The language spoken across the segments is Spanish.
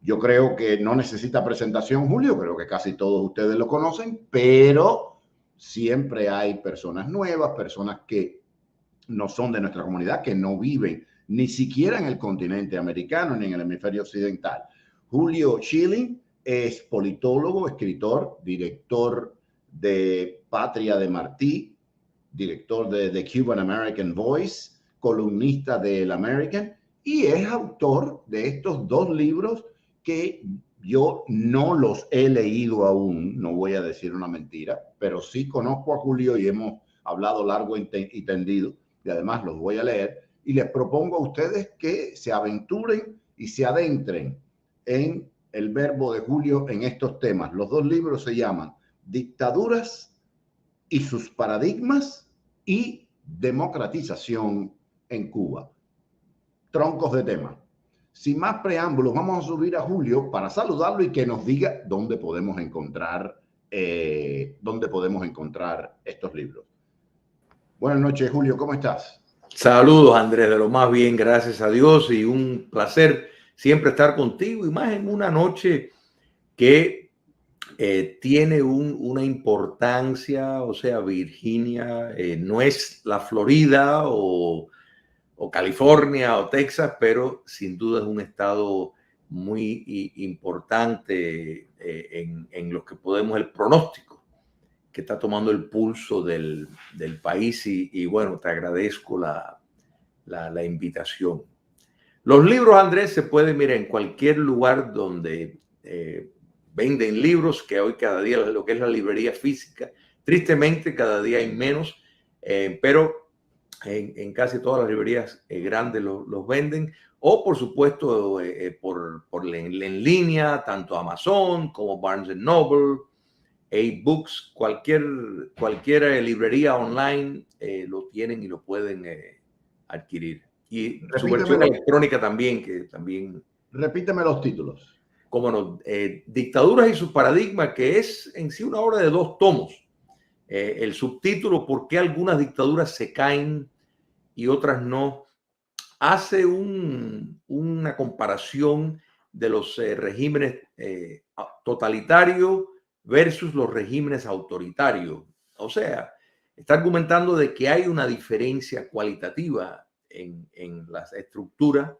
Yo creo que no necesita presentación, Julio, creo que casi todos ustedes lo conocen, pero siempre hay personas nuevas, personas que no son de nuestra comunidad, que no viven ni siquiera en el continente americano ni en el hemisferio occidental. Julio Schilling es politólogo, escritor, director de Patria de Martí, director de The Cuban American Voice, columnista del American, y es autor de estos dos libros que yo no los he leído aún, no voy a decir una mentira, pero sí conozco a Julio y hemos hablado largo y tendido, y además los voy a leer, y les propongo a ustedes que se aventuren y se adentren en el verbo de Julio en estos temas. Los dos libros se llaman Dictaduras y sus paradigmas y democratización en Cuba. Troncos de tema. Sin más preámbulos, vamos a subir a Julio para saludarlo y que nos diga dónde podemos encontrar estos libros. Buenas noches, Julio, ¿cómo estás? Saludos, Andrés, de lo más bien, gracias a Dios, y un placer siempre estar contigo, y más en una noche que tiene una importancia. O sea, Virginia no es la Florida o California o Texas, pero sin duda es un estado muy importante en lo que podemos, el pronóstico que está tomando el pulso del país, y bueno, te agradezco la invitación. Los libros, Andrés, se pueden mirar en cualquier lugar donde venden libros, que hoy cada día lo que es la librería física, tristemente cada día hay menos, pero en casi todas las librerías grandes los venden, o por supuesto en línea, tanto Amazon como Barnes Noble, A-Books, cualquier librería online lo tienen y lo pueden adquirir. Y su versión electrónica también, que también... Repíteme los títulos. Cómo no, Dictaduras y sus paradigmas, que es en sí una obra de 2 tomos. El subtítulo, ¿por qué algunas dictaduras se caen y otras no?, hace una comparación de los regímenes totalitarios versus los regímenes autoritarios. O sea, está argumentando de que hay una diferencia cualitativa en las estructuras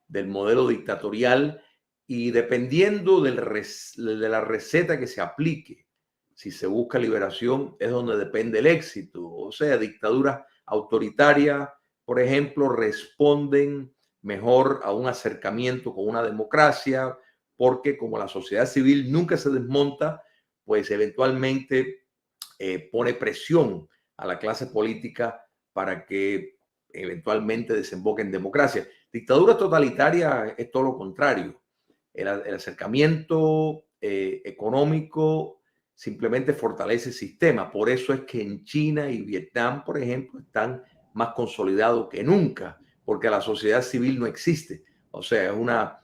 del modelo dictatorial, y dependiendo de la receta que se aplique, si se busca liberación, es donde depende el éxito. O sea, dictaduras autoritarias, por ejemplo, responden mejor a un acercamiento con una democracia, porque como la sociedad civil nunca se desmonta, pues eventualmente pone presión a la clase política para que eventualmente desemboque en democracia. Dictadura totalitaria es todo lo contrario. El acercamiento económico simplemente fortalece el sistema. Por eso es que en China y Vietnam, por ejemplo, están más consolidados que nunca, porque la sociedad civil no existe. O sea, es una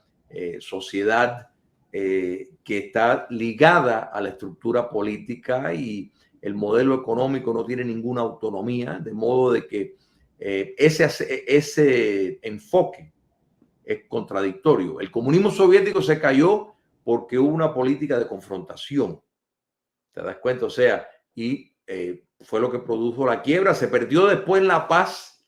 sociedad que está ligada a la estructura política, y el modelo económico no tiene ninguna autonomía, de modo de que ese enfoque es contradictorio. El comunismo soviético se cayó porque hubo una política de confrontación. ¿Te das cuenta? O sea, y fue lo que produjo la quiebra. Se perdió después la paz,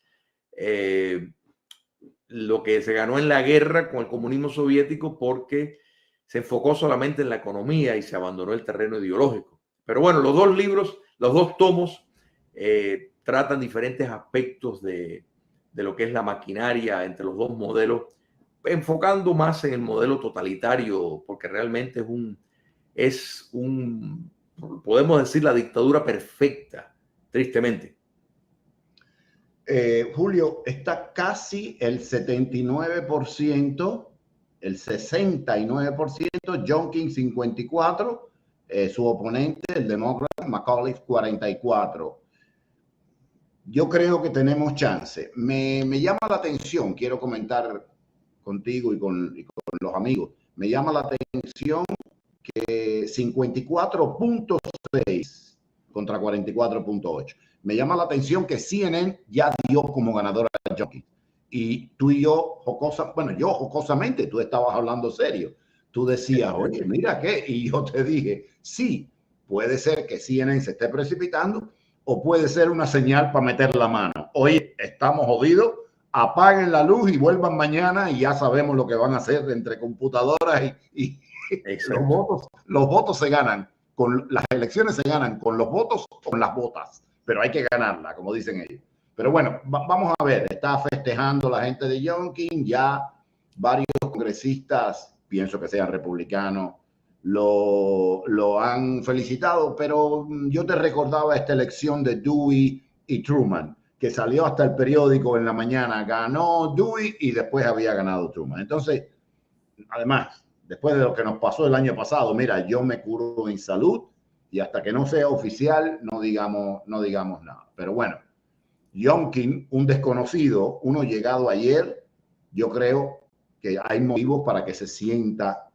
lo que se ganó en la guerra con el comunismo soviético, porque se enfocó solamente en la economía y se abandonó el terreno ideológico. Pero bueno, los 2 libros, los 2 tomos, tratan diferentes aspectos de lo que es la maquinaria entre los 2 modelos, enfocando más en el modelo totalitario, porque realmente podemos decir, la dictadura perfecta, tristemente. Julio, está casi el 79%, el 69%, Youngkin 54%, su oponente, el demócrata McAuliffe, 44%. Yo creo que tenemos chance. Me llama la atención, quiero comentar contigo y con los amigos, me llama la atención que 54.6 contra 44.8. Me llama la atención que CNN ya dio como ganadora a Youngkin. Y tú y yo, jocosamente, tú estabas hablando serio, tú decías, oye, mira qué, y yo te dije, sí, puede ser que CNN se esté precipitando o puede ser una señal para meter la mano. Oye, estamos jodidos, apaguen la luz y vuelvan mañana y ya sabemos lo que van a hacer entre computadoras y los votos se ganan, las elecciones se ganan con los votos o con las botas, pero hay que ganarla, como dicen ellos. Pero bueno, vamos a ver, está festejando la gente de Youngkin, ya varios congresistas, pienso que sean republicanos, lo han felicitado, pero yo te recordaba esta elección de Dewey y Truman, que salió hasta el periódico en la mañana, ganó Dewey y después había ganado Truman. Entonces, además, después de lo que nos pasó el año pasado, mira, yo me curo en salud y hasta que no sea oficial no digamos nada. Pero bueno, Youngkin, un desconocido, uno llegado ayer, yo creo que hay motivos para que se sienta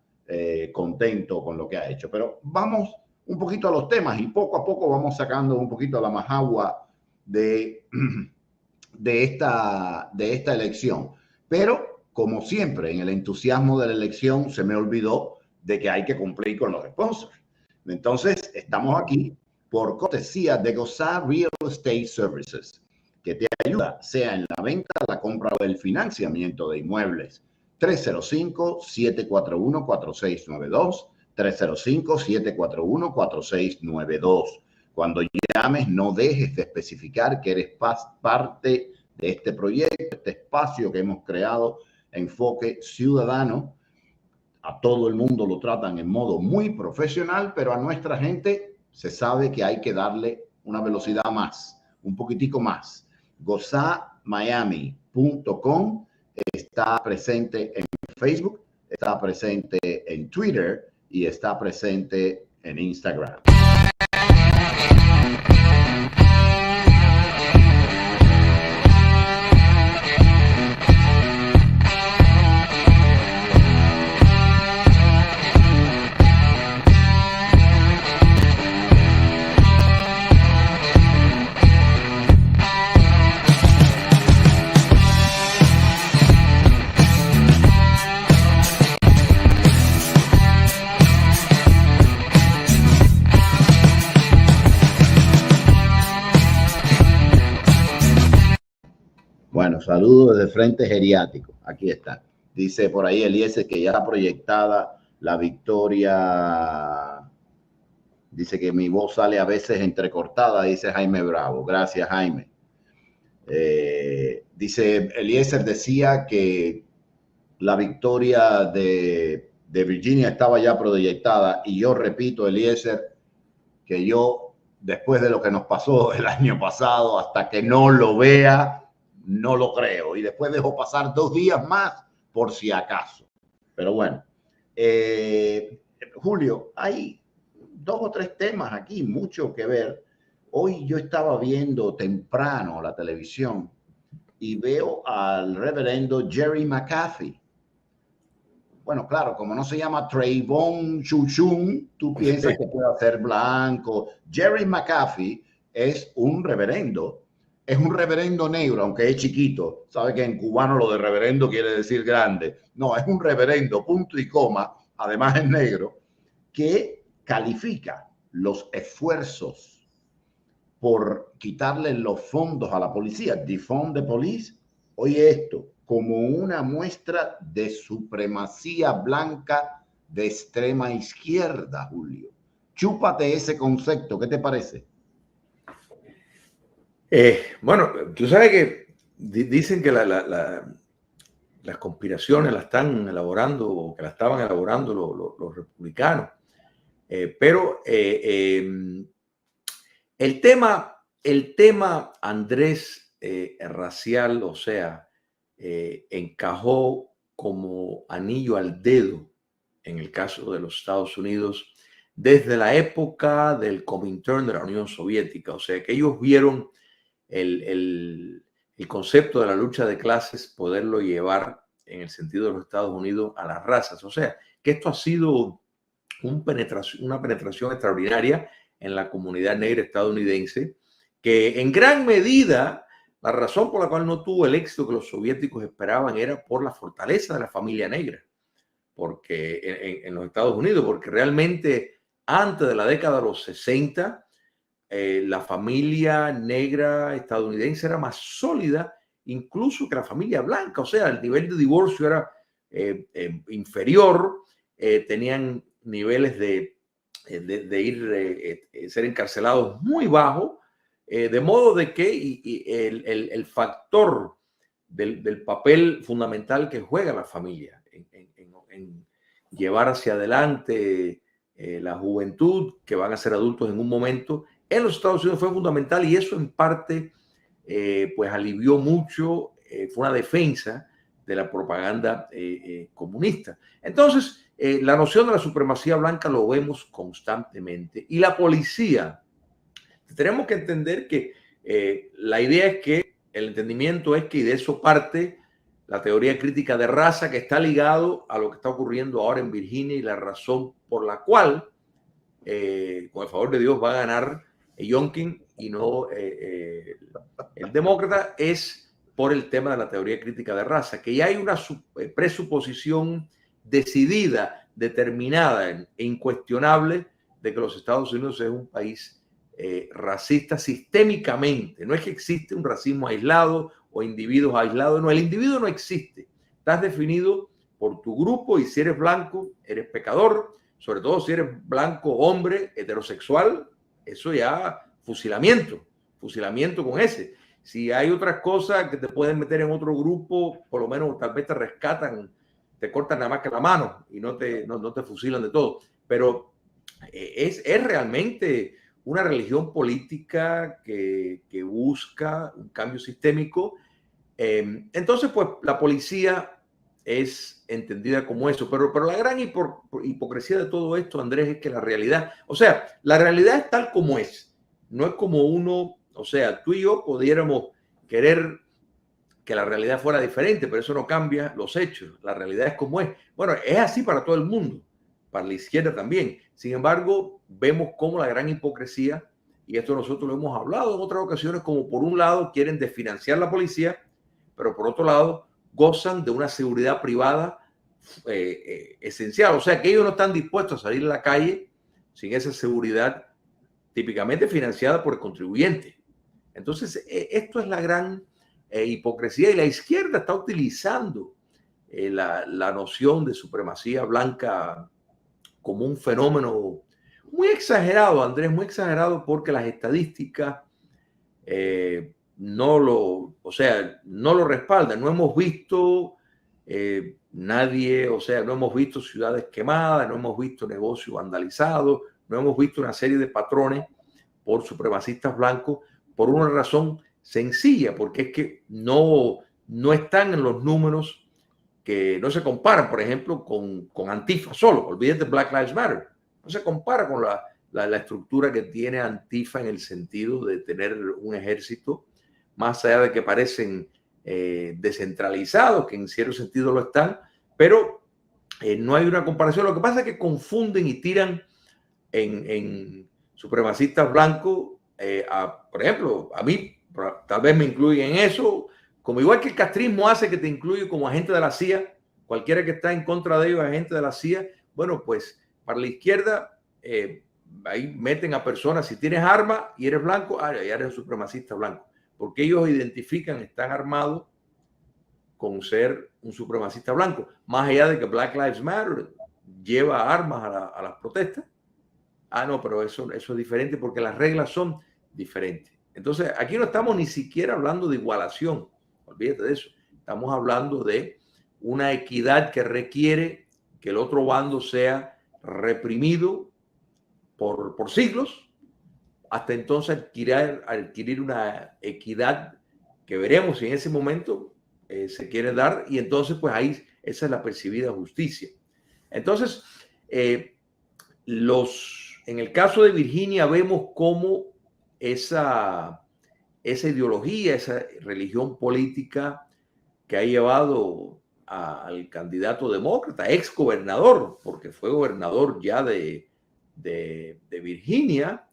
contento con lo que ha hecho. Pero vamos un poquito a los temas y poco a poco vamos sacando un poquito la majagua de esta elección. Pero, como siempre, en el entusiasmo de la elección se me olvidó de que hay que cumplir con los sponsors. Entonces, estamos aquí por cortesía de Gozar Real Estate Services, que te ayuda, sea en la venta, la compra o el financiamiento de inmuebles. 305-741-4692, 305-741-4692. Cuando llames, no dejes de especificar que eres parte de este proyecto, este espacio que hemos creado, Enfoque Ciudadano. A todo el mundo lo tratan en modo muy profesional, pero a nuestra gente se sabe que hay que darle una velocidad más, un poquitico más. GozaMiami.com está presente en Facebook, está presente en Twitter y está presente en Instagram. Bueno, saludos desde Frente Geriátrico. Aquí está. Dice por ahí Eliezer que ya está proyectada la victoria. Dice que mi voz sale a veces entrecortada, dice Jaime Bravo. Gracias, Jaime. Dice Eliezer, decía que la victoria de Virginia estaba ya proyectada y yo repito, Eliezer, que yo, después de lo que nos pasó el año pasado, hasta que no lo vea, no lo creo. Y después dejo pasar 2 días más por si acaso. Pero bueno, Julio, hay 2 o 3 temas aquí, mucho que ver. Hoy yo estaba viendo temprano la televisión y veo al reverendo Jerry McAfee. Bueno, claro, como no se llama Trayvon Chuchun, tú piensas que puede ser blanco. Jerry McAfee es un reverendo negro, aunque es chiquito. Sabe que en cubano lo de reverendo quiere decir grande. No, es un reverendo, punto y coma, además es negro, que califica los esfuerzos por quitarle los fondos a la policía, defund the police, oye esto, como una muestra de supremacía blanca de extrema izquierda, Julio. Chúpate ese concepto, ¿qué te parece? Bueno, tú sabes que dicen que las conspiraciones las están elaborando, o que la estaban elaborando los republicanos. Pero el tema Andrés racial, o sea, encajó como anillo al dedo en el caso de los Estados Unidos desde la época del Comintern de la Unión Soviética. O sea, que ellos vieron el concepto de la lucha de clases, poderlo llevar en el sentido de los Estados Unidos a las razas. O sea, que esto ha sido una penetración extraordinaria en la comunidad negra estadounidense, que en gran medida la razón por la cual no tuvo el éxito que los soviéticos esperaban era por la fortaleza de la familia negra, porque en los Estados Unidos, porque realmente antes de la década de los 60, la familia negra estadounidense era más sólida incluso que la familia blanca. O sea, el nivel de divorcio era inferior, tenían niveles de ser encarcelados muy bajos, de modo de que el factor del papel fundamental que juega la familia en llevar hacia adelante la juventud, que van a ser adultos en un momento, en los Estados Unidos fue fundamental, y eso en parte pues alivió mucho, fue una defensa de la propaganda comunista. Entonces, la noción de la supremacía blanca lo vemos constantemente, y la policía, tenemos que entender que la idea es que el entendimiento es que, y de eso parte la teoría crítica de raza, que está ligado a lo que está ocurriendo ahora en Virginia, y la razón por la cual, con el favor de Dios, va a ganar Youngkin y no el demócrata, es por el tema de la teoría crítica de raza, que ya hay una presuposición decidida, determinada e incuestionable de que los Estados Unidos es un país racista sistémicamente. No es que existe un racismo aislado o individuos aislados, no, el individuo no existe. Estás definido por tu grupo, y si eres blanco, eres pecador, sobre todo si eres blanco, hombre, heterosexual, eso ya fusilamiento con ese. Si hay otras cosas que te pueden meter en otro grupo, por lo menos tal vez te rescatan, te cortan nada más que la mano y no te fusilan de todo. Pero es realmente una religión política que busca un cambio sistémico. Entonces, pues la policía es entendida como eso, pero la gran hipocresía de todo esto, Andrés, es que la realidad es tal como es. No es como uno, o sea, tú y yo pudiéramos querer que la realidad fuera diferente, pero eso no cambia los hechos. La realidad es como es. Bueno, es así para todo el mundo, para la izquierda también. Sin embargo, vemos cómo la gran hipocresía, y esto nosotros lo hemos hablado en otras ocasiones, como por un lado quieren desfinanciar la policía, pero por otro lado gozan de una seguridad privada esencial. O sea, que ellos no están dispuestos a salir a la calle sin esa seguridad típicamente financiada por el contribuyente. Entonces, esto es la gran hipocresía, y la izquierda está utilizando la noción de supremacía blanca como un fenómeno muy exagerado, Andrés, muy exagerado, porque las estadísticas no lo respaldan. No hemos visto nadie, o sea, no hemos visto ciudades quemadas, no hemos visto negocios vandalizados, no hemos visto una serie de patrones por supremacistas blancos, por una razón sencilla, porque es que no están en los números, que no se comparan, por ejemplo, con Antifa solo. Olvídate de Black Lives Matter. No se compara con la estructura que tiene Antifa, en el sentido de tener un ejército, más allá de que parecen descentralizados, que en cierto sentido lo están, pero no hay una comparación. Lo que pasa es que confunden y tiran en supremacistas blancos, por ejemplo, a mí tal vez me incluyen en eso, como igual que el castrismo hace que te incluye como agente de la CIA. Cualquiera que está en contra de ellos es agente de la CIA. Bueno, pues para la izquierda ahí meten a personas, si tienes arma y eres blanco, ya eres un supremacista blanco, porque ellos identifican, están armados con ser un supremacista blanco, más allá de que Black Lives Matter lleva armas a las protestas. No, pero eso es diferente, porque las reglas son diferentes. Entonces, aquí no estamos ni siquiera hablando de igualación, olvídate de eso. Estamos hablando de una equidad que requiere que el otro bando sea reprimido por siglos, hasta entonces adquirir una equidad que veremos si en ese momento se quiere dar, y entonces pues ahí esa es la percibida justicia. Entonces, en el caso de Virginia vemos cómo esa ideología, esa religión política que ha llevado al candidato demócrata, ex gobernador, porque fue gobernador ya de Virginia,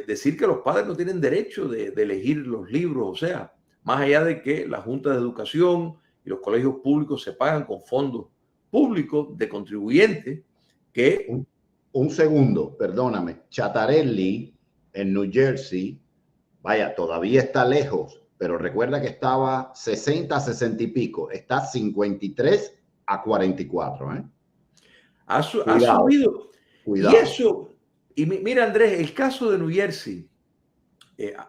decir que los padres no tienen derecho de elegir los libros, o sea, más allá de que la Junta de Educación y los colegios públicos se pagan con fondos público de contribuyentes que... Un segundo, perdóname. Chattarelli en New Jersey, vaya, todavía está lejos, pero recuerda que estaba 60, 60 y pico. Está 53 a 44. Ha Cuidado, subido. Y cuidado. eso, y mira Andrés, el caso de New Jersey,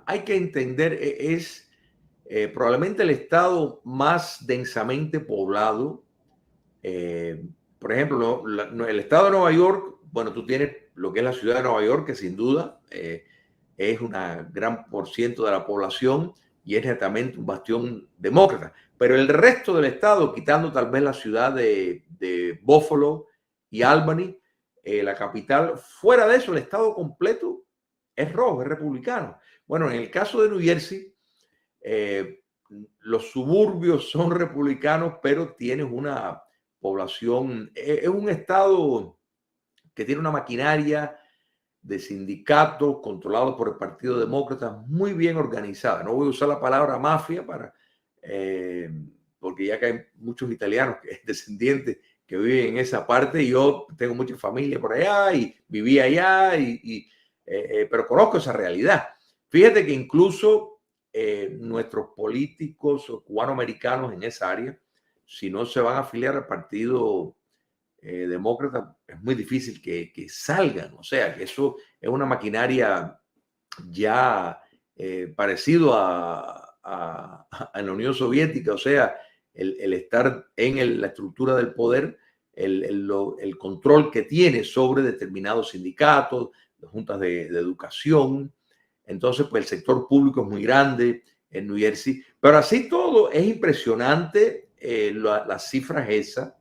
hay que entender, es probablemente el estado más densamente poblado. Por ejemplo, el estado de Nueva York, bueno, tú tienes lo que es la ciudad de Nueva York, que sin duda es una gran por ciento de la población y es netamente un bastión demócrata. Pero el resto del estado, quitando tal vez la ciudad de Buffalo y Albany, la capital, fuera de eso, el estado completo es rojo, es republicano. Bueno, en el caso de New Jersey, los suburbios son republicanos, pero tienes una población, es un estado que tiene una maquinaria de sindicatos controlados por el Partido Demócrata muy bien organizada. No voy a usar la palabra mafia porque ya que hay muchos italianos descendientes que viven en esa parte, y yo tengo mucha familia por allá y viví allá, pero conozco esa realidad. Fíjate que incluso nuestros políticos cubanoamericanos en esa área, si no se van a afiliar al Partido Demócrata, es muy difícil que salgan. O sea, que eso es una maquinaria ya parecido a la Unión Soviética. O sea, el estar en la estructura del poder, el control que tiene sobre determinados sindicatos, juntas de educación. Entonces, pues el sector público es muy grande en New Jersey, pero así todo es impresionante las cifras esas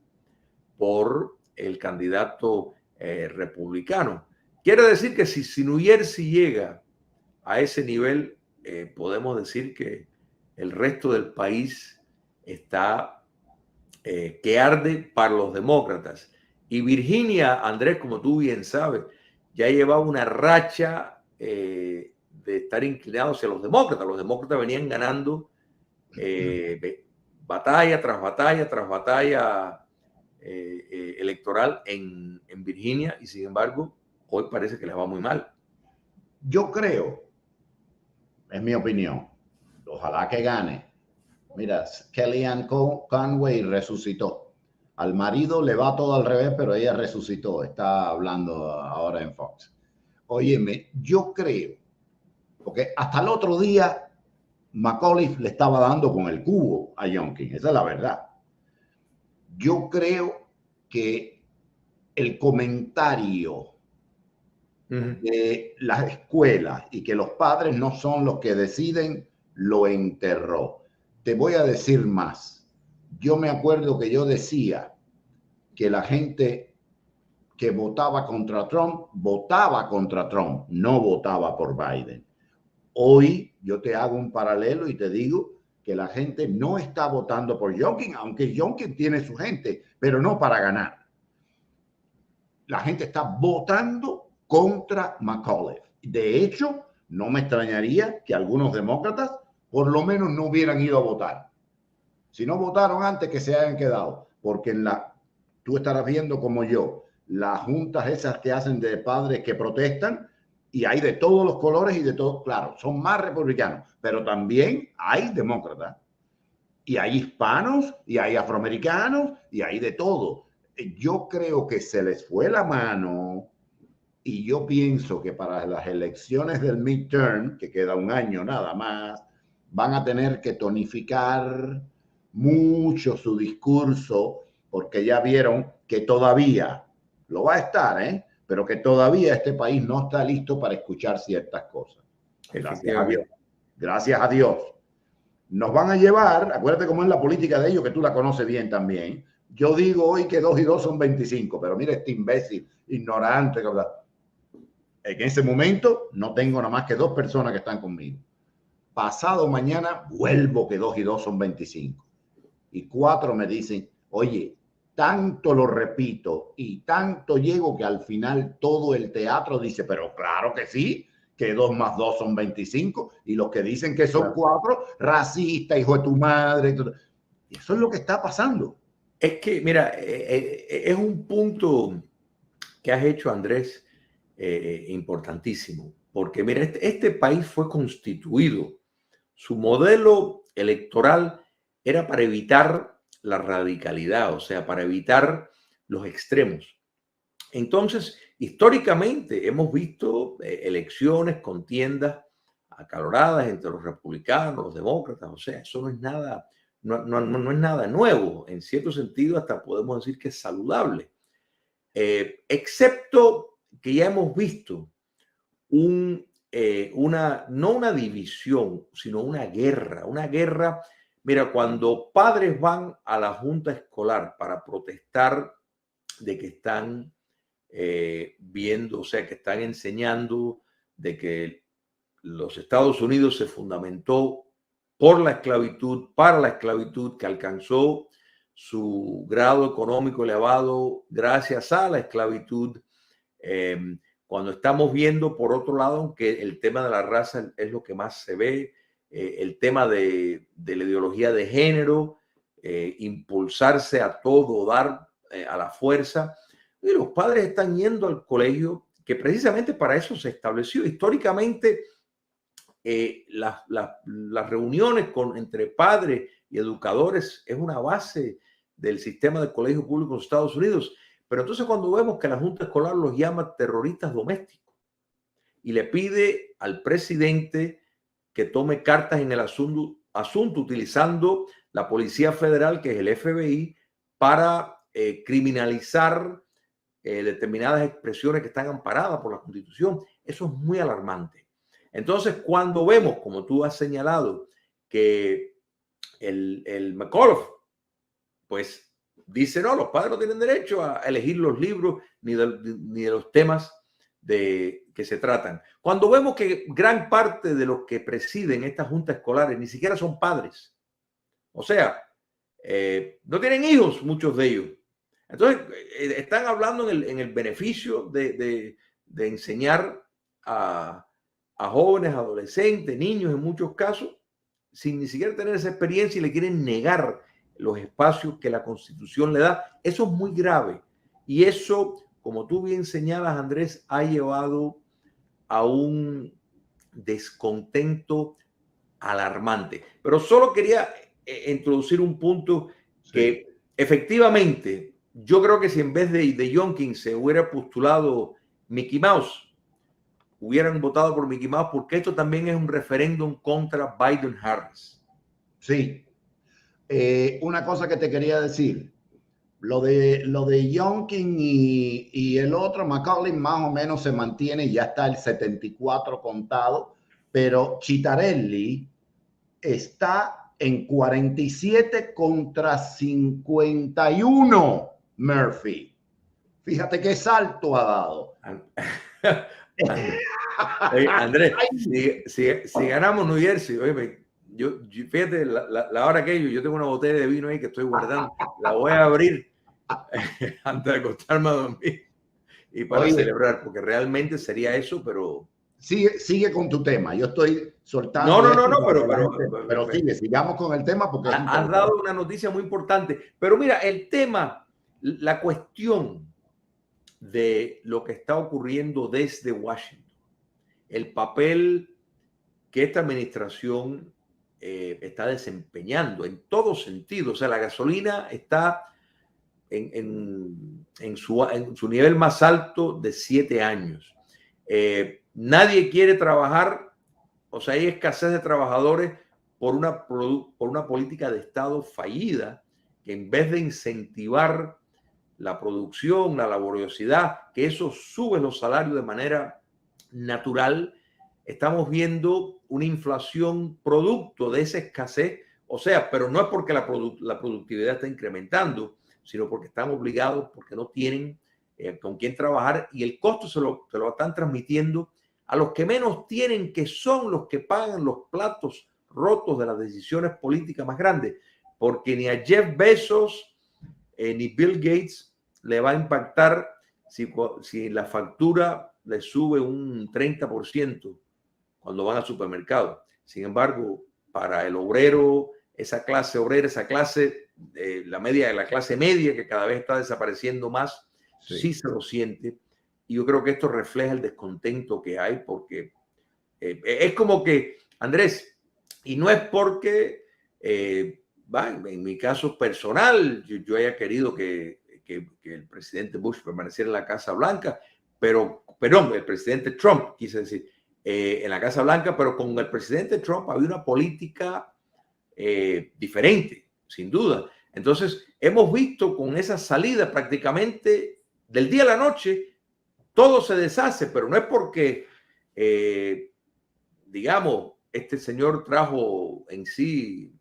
por el candidato republicano. Quiere decir que si New Jersey llega a ese nivel, podemos decir que el resto del país está que arde para los demócratas. Y Virginia, Andrés, como tú bien sabes, ya llevaba una racha de estar inclinados hacia los demócratas. Los demócratas venían ganando batalla tras batalla tras batalla electoral en Virginia, y sin embargo hoy parece que les va muy mal. Yo creo, es mi opinión, ojalá que gane. Mira, Kellyanne Conway resucitó. Al marido le va todo al revés, pero ella resucitó. Está hablando ahora en Fox. Óyeme, yo creo, porque hasta el otro día McAuliffe le estaba dando con el cubo a Youngkin. Esa es la verdad. Yo creo que el comentario de las escuelas y que los padres no son los que deciden, lo enterró. Te voy a decir más. Yo me acuerdo que yo decía que la gente que votaba contra Trump, no votaba por Biden. Hoy yo te hago un paralelo y te digo que la gente no está votando por Youngkin, aunque Youngkin tiene su gente, pero no para ganar. La gente está votando contra McAuliffe. De hecho, no me extrañaría que algunos demócratas por lo menos no hubieran ido a votar. Si no votaron antes, que se hayan quedado, porque tú estarás viendo como yo, las juntas esas que hacen de padres que protestan, y hay de todos los colores y de todos, claro, son más republicanos, pero también hay demócratas, y hay hispanos, y hay afroamericanos, y hay de todo. Yo creo que se les fue la mano, y yo pienso que para las elecciones del midterm, que queda un año nada más, van a tener que tonificar mucho su discurso, porque ya vieron que todavía, lo va a estar, pero que todavía este país no está listo para escuchar ciertas cosas. Gracias a Dios. Gracias a Dios. Nos van a llevar, acuérdate cómo es la política de ellos, que tú la conoces bien también. Yo digo hoy que 2 y 2 son 25, pero mira este imbécil, ignorante. En ese momento no tengo nada más que 2 personas que están conmigo. Pasado mañana vuelvo que 2 y 2 son 25. Y 4 me dicen, oye, tanto lo repito y tanto llego que al final todo el teatro dice, pero claro que sí, que 2 más 2 son 25. Y los que dicen que son 4, racista, hijo de tu madre. Y eso es lo que está pasando. Es que, mira, es un punto que has hecho, Andrés, importantísimo. Porque, mira, este país fue constituido. Su modelo electoral era para evitar la radicalidad, o sea, para evitar los extremos. Entonces, históricamente hemos visto elecciones, contiendas acaloradas entre los republicanos, los demócratas, o sea, eso no es nada, no es nada nuevo. En cierto sentido, hasta podemos decir que es saludable. Excepto que ya hemos visto no una división, sino una guerra. Una guerra, mira, cuando padres van a la junta escolar para protestar de que están viendo, o sea, que están enseñando de que los Estados Unidos se fundamentó por la esclavitud, para la esclavitud, que alcanzó su grado económico elevado gracias a la esclavitud. Cuando estamos viendo, por otro lado, aunque el tema de la raza es lo que más se ve, el tema de la ideología de género, impulsarse a todo, dar a la fuerza. Y los padres están yendo al colegio, que precisamente para eso se estableció. Históricamente, las reuniones entre padres y educadores es una base del sistema de colegio público en los Estados Unidos. Pero entonces cuando vemos que la Junta Escolar los llama terroristas domésticos y le pide al presidente que tome cartas en el asunto utilizando la Policía Federal, que es el FBI, para criminalizar determinadas expresiones que están amparadas por la Constitución, eso es muy alarmante. Entonces, cuando vemos, como tú has señalado, que el McAuliffe, pues dice, no, los padres no tienen derecho a elegir los libros ni de los temas que se tratan. Cuando vemos que gran parte de los que presiden estas juntas escolares ni siquiera son padres, o sea, no tienen hijos muchos de ellos. Entonces, están hablando en el beneficio de enseñar a jóvenes, adolescentes, niños en muchos casos, sin ni siquiera tener esa experiencia y le quieren negar los espacios que la Constitución le da. Eso es muy grave. Y eso, como tú bien señalas, Andrés, ha llevado a un descontento alarmante. Pero solo quería introducir un punto que efectivamente yo creo que si en vez de Youngkin se hubiera postulado Mickey Mouse, hubieran votado por Mickey Mouse, porque esto también es un referéndum contra Biden-Harris. Sí. Una cosa que te quería decir, lo de Youngkin y el otro, McCauley, más o menos se mantiene, ya está el 74 contado, pero Citarelli está en 47 contra 51, Murphy. Fíjate qué salto ha dado. Andrés, si ganamos New Jersey, oye, yo fíjate la hora que yo tengo una botella de vino ahí que estoy guardando, la voy a abrir antes de acostarme a dormir y para celebrar, porque realmente sería eso, pero... Sigue con tu tema, yo estoy soltando... pero sigamos con el tema porque... Has dado una noticia muy importante, pero mira, el tema, la cuestión de lo que está ocurriendo desde Washington, el papel que esta administración está desempeñando en todo sentido. O sea, la gasolina está en su nivel más alto de 7 años. Nadie quiere trabajar, o sea, hay escasez de trabajadores por una política de Estado fallida, que en vez de incentivar la producción, la laboriosidad, que eso sube los salarios de manera natural, estamos viendo una inflación producto de esa escasez. O sea, pero no es porque la productividad está incrementando, sino porque están obligados, porque no tienen con quién trabajar, y el costo se lo están transmitiendo a los que menos tienen, que son los que pagan los platos rotos de las decisiones políticas más grandes, porque ni a Jeff Bezos ni Bill Gates le va a impactar si la factura le sube un 30% cuando van al supermercado. Sin embargo, para el obrero, esa clase obrera, esa clase, la clase media que cada vez está desapareciendo más, sí se lo siente. Y yo creo que esto refleja el descontento que hay, porque es como que, Andrés, y no es porque, en mi caso personal, yo haya querido que el presidente Bush permaneciera en la Casa Blanca, perdón, el presidente Trump, quise decir, en la Casa Blanca, pero con el presidente Trump había una política diferente, sin duda. Entonces, hemos visto con esa salida prácticamente del día a la noche, todo se deshace, pero no es porque, digamos, este señor trajo en sí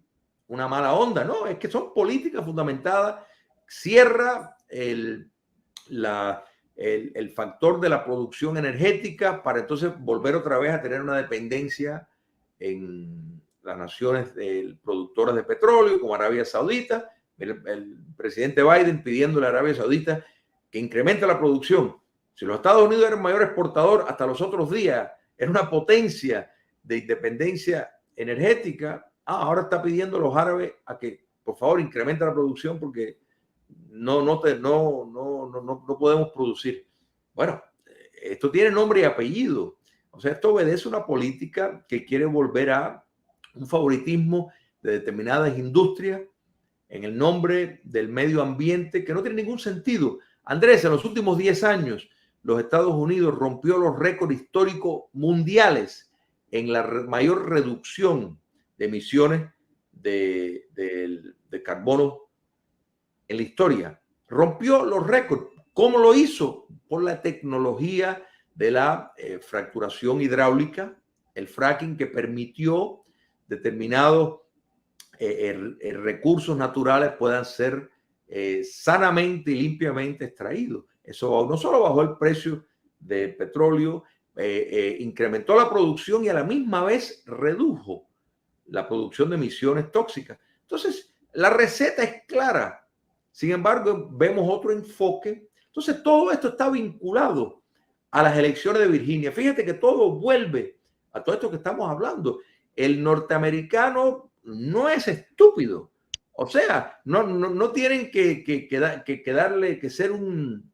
una mala onda, no, es que son políticas fundamentadas, cierra el factor de la producción energética para entonces volver otra vez a tener una dependencia en las naciones productoras de petróleo, como Arabia Saudita, el presidente Biden pidiéndole a Arabia Saudita que incremente la producción. Si los Estados Unidos eran el mayor exportador hasta los otros días, era una potencia de independencia energética, ahora está pidiendo a los árabes a que por favor incremente la producción porque no podemos producir. Bueno, esto tiene nombre y apellido. O sea, esto obedece a una política que quiere volver a un favoritismo de determinadas industrias en el nombre del medio ambiente que no tiene ningún sentido. Andrés, en los últimos 10 años, los Estados Unidos rompió los récords históricos mundiales en la mayor reducción de emisiones de carbono en la historia. Rompió los récords. ¿Cómo lo hizo? Por la tecnología de la fracturación hidráulica, el fracking, que permitió determinados recursos naturales puedan ser sanamente y limpiamente extraídos. Eso no solo bajó el precio del petróleo, incrementó la producción y a la misma vez redujo la producción de emisiones tóxicas. Entonces, la receta es clara. Sin embargo, vemos otro enfoque. Entonces, todo esto está vinculado a las elecciones de Virginia. Fíjate que todo vuelve a todo esto que estamos hablando. El norteamericano no es estúpido. O sea, no tienen que ser un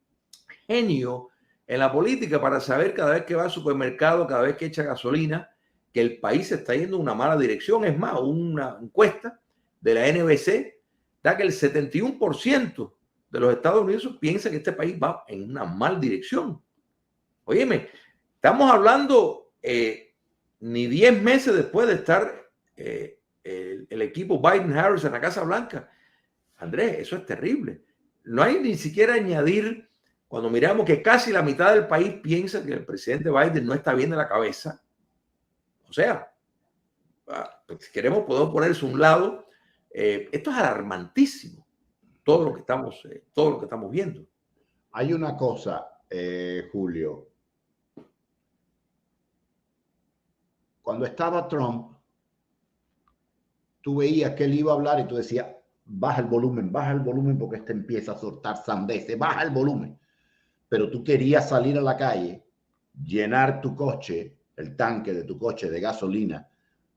genio en la política para saber cada vez que va al supermercado, cada vez que echa gasolina, que el país se está yendo en una mala dirección. Es más, una encuesta de la NBC da que el 71% de los Estados Unidos piensa que este país va en una mala dirección. Óyeme, estamos hablando ni 10 meses después de estar el equipo Biden-Harris en la Casa Blanca. Andrés, eso es terrible. No hay ni siquiera añadir cuando miramos que casi la mitad del país piensa que el presidente Biden no está bien de la cabeza. O sea, si queremos podemos ponerse a un lado. Esto es alarmantísimo, todo lo que estamos viendo. Hay una cosa, Julio. Cuando estaba Trump, tú veías que él iba a hablar y tú decías, baja el volumen porque este empieza a soltar sandeces, baja el volumen. Pero tú querías salir a la calle, llenar tu coche, el tanque de tu coche de gasolina.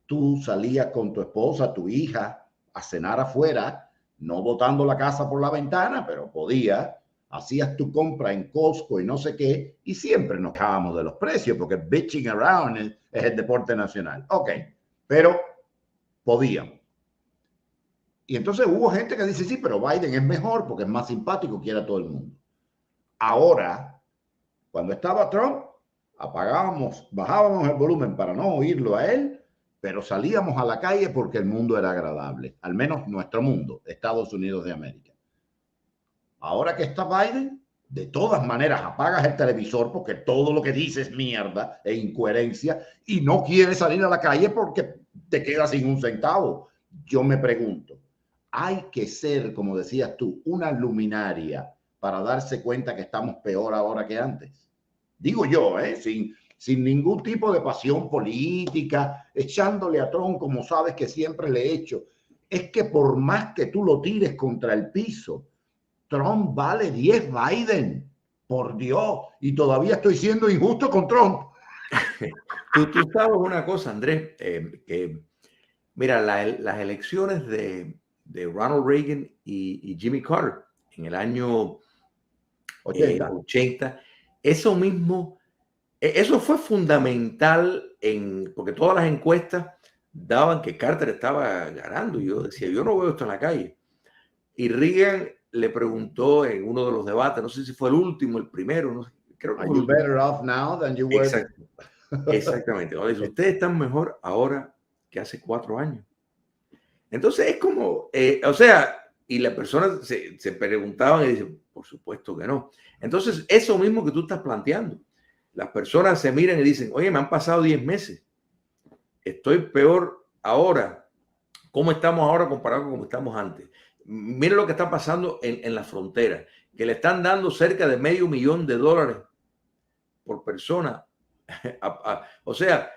Tú salías con tu esposa, tu hija, a cenar afuera, no botando la casa por la ventana, pero podías. Hacías tu compra en Costco y no sé qué, y siempre nos quejábamos de los precios, porque bitching around es el deporte nacional. Ok, pero podíamos. Y entonces hubo gente que dice, sí, pero Biden es mejor porque es más simpático, quiere a todo el mundo. Ahora, cuando estaba Trump, bajábamos el volumen para no oírlo a él, pero salíamos a la calle porque el mundo era agradable, al menos nuestro mundo, Estados Unidos de América. Ahora que está Biden, de todas maneras apagas el televisor porque todo lo que dice es mierda e incoherencia y no quieres salir a la calle porque te quedas sin un centavo. Yo me pregunto, hay que ser, como decías tú, una luminaria para darse cuenta que estamos peor ahora que antes. Digo yo, sin ningún tipo de pasión política, echándole a Trump como sabes que siempre le he hecho. Es que por más que tú lo tires contra el piso, Trump vale 10 Biden, por Dios, y todavía estoy siendo injusto con Trump. Tú sabes una cosa, Andrés, que Mira, las elecciones de Ronald Reagan y Jimmy Carter en el año 80, eso mismo, eso fue fundamental porque todas las encuestas daban que Carter estaba ganando. Y yo decía, yo no veo esto en la calle. Y Reagan le preguntó en uno de los debates, no sé si fue el último, el primero, no sé, creo que Are fue you better off now than you were? Exactamente. Dice, ustedes están mejor ahora que hace 4 años. Entonces es como, o sea, y las personas se preguntaban y dicen, por supuesto que no. Entonces, eso mismo que tú estás planteando, las personas se miran y dicen, oye, me han pasado 10 meses, estoy peor ahora. ¿Cómo estamos ahora comparado con cómo estamos antes? Miren lo que está pasando en la frontera, que le están dando cerca de $500,000 por persona. O sea,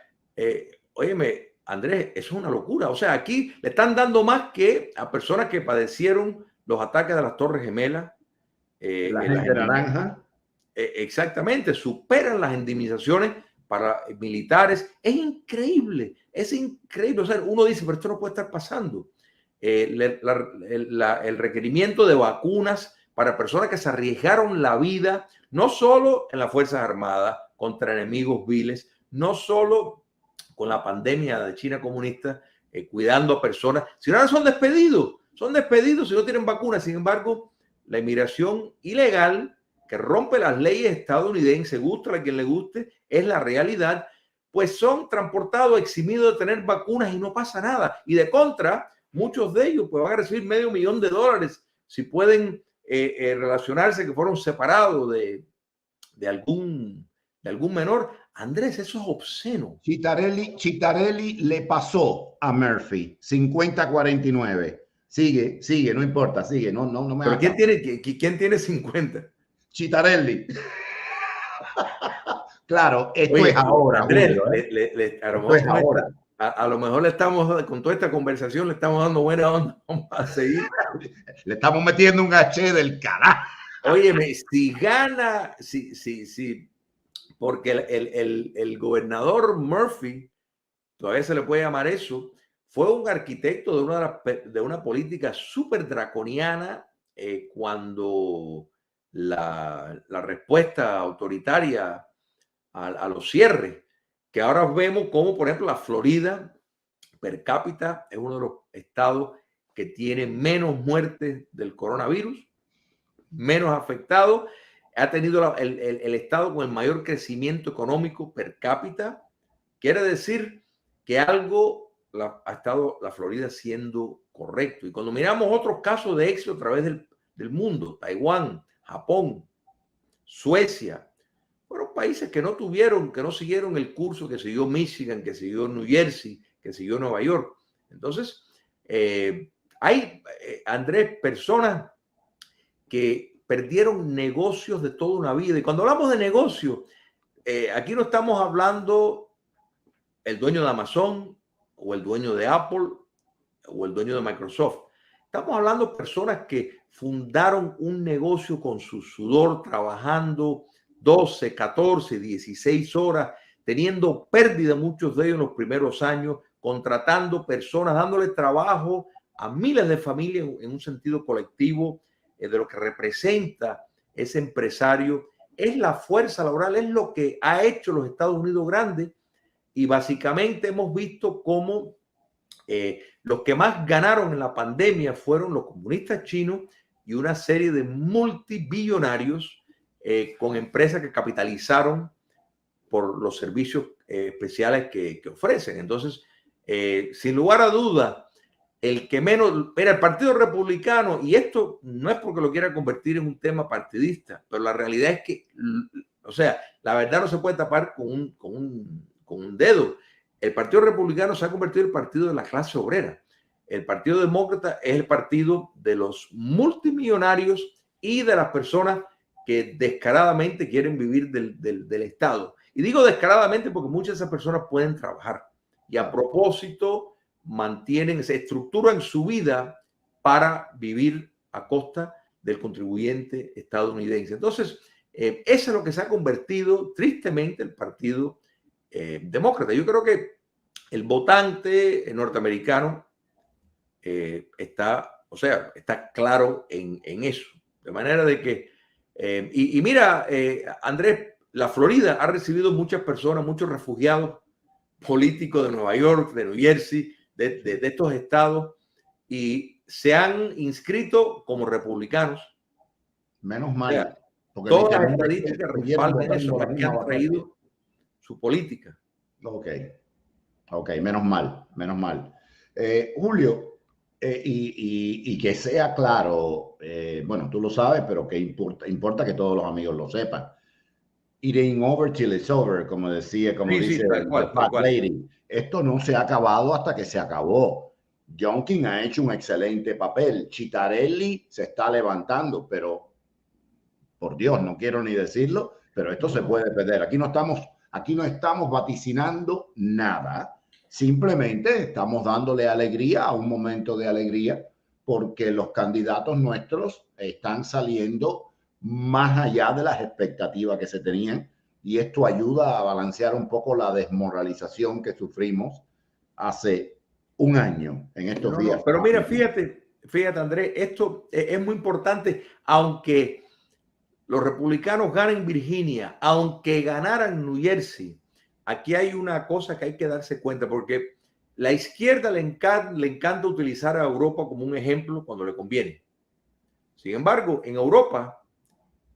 óyeme, Andrés, eso es una locura. O sea, aquí le están dando más que a personas que padecieron los ataques de las Torres Gemelas. La gente naranja. Exactamente, superan las indemnizaciones para militares. Es increíble, es increíble. O sea, uno dice, pero esto no puede estar pasando. El requerimiento de vacunas para personas que se arriesgaron la vida, no solo en las Fuerzas Armadas contra enemigos viles, no solo con la pandemia de China comunista, cuidando a personas, sino ahora son despedidos si no tienen vacunas. Sin embargo, la inmigración ilegal que rompe las leyes estadounidenses, gusta a quien le guste, es la realidad, pues son transportados, eximidos de tener vacunas y no pasa nada. Y de contra, muchos de ellos pues van a recibir $500,000 si pueden relacionarse que fueron separados de algún menor. Andrés, eso es obsceno. Chittarelli le pasó a Murphy 50-49. Sigue, no importa, sigue. No me ¿Pero quién tiene 50? Chittarelli. Claro, esto Oye, es ahora, Andrés, Julio, esto es ahora. A lo mejor le estamos, con toda esta conversación, le estamos dando buena onda. Vamos a seguir. Le estamos metiendo un H del carajo. Óyeme, si gana, porque el gobernador Murphy, todavía se le puede llamar eso, fue un arquitecto de una política súper draconiana cuando la respuesta autoritaria a los cierres, que ahora vemos como, por ejemplo, la Florida per cápita es uno de los estados que tiene menos muertes del coronavirus, menos afectados, ha tenido el estado con el mayor crecimiento económico per cápita. Quiere decir que algo ha estado la Florida siendo correcto. Y cuando miramos otros casos de éxito a través del mundo, Taiwán, Japón, Suecia, fueron países que no siguieron el curso que siguió Michigan, que siguió New Jersey, que siguió Nueva York. Entonces, hay, Andrés, personas que perdieron negocios de toda una vida. Y cuando hablamos de negocios, aquí no estamos hablando el dueño de Amazon o el dueño de Apple o el dueño de Microsoft. Estamos hablando de personas que fundaron un negocio con su sudor, trabajando 12, 14, 16 horas, teniendo pérdida muchos de ellos en los primeros años, contratando personas, dándole trabajo a miles de familias en un sentido colectivo de lo que representa ese empresario. Es la fuerza laboral, es lo que ha hecho los Estados Unidos grandes. Y básicamente hemos visto cómo los que más ganaron en la pandemia fueron los comunistas chinos y una serie de multibillonarios con empresas que capitalizaron por los servicios especiales que ofrecen. Entonces, sin lugar a dudas, el que menos, era el Partido Republicano, y esto no es porque lo quiera convertir en un tema partidista, pero la realidad es que, o sea, la verdad no se puede tapar con un dedo. El Partido Republicano se ha convertido en el partido de la clase obrera. El Partido Demócrata es el partido de los multimillonarios y de las personas que descaradamente quieren vivir del Estado. Y digo descaradamente porque muchas de esas personas pueden trabajar y a propósito se estructuran su vida para vivir a costa del contribuyente estadounidense. Entonces, eso es lo que se ha convertido tristemente el Partido Demócrata. Yo creo que el votante norteamericano está, o sea, está claro en eso. De manera de que, y mira, Andrés, la Florida ha recibido muchas personas, muchos refugiados políticos de Nueva York, de New Jersey, de estos estados, y se han inscrito como republicanos. Menos O sea, mal, porque todas las literalmente estadísticas siguieron respaldan eso, votando la porque misma han basura. traído su política. Ok, ok, menos mal, menos mal. Julio, y que sea claro, bueno, tú lo sabes, pero que importa que todos los amigos lo sepan. It ain't over till it's over, como decía, como Sí, dice sí, tal The cual, tal Fat cual. Lady. Esto no se ha acabado hasta que se acabó. Youngkin ha hecho un excelente papel. Chitarelli se está levantando, pero por Dios, no quiero ni decirlo, pero esto se puede perder. Aquí no estamos vaticinando nada. Simplemente estamos dándole alegría a un momento de alegría porque los candidatos nuestros están saliendo más allá de las expectativas que se tenían y esto ayuda a balancear un poco la desmoralización que sufrimos hace un año en estos No, días. no, pero mira, fíjate, Andrés, esto es muy importante, aunque los republicanos ganan Virginia, aunque ganaran New Jersey, aquí hay una cosa que hay que darse cuenta, porque la izquierda le encanta utilizar a Europa como un ejemplo cuando le conviene. Sin embargo, en Europa,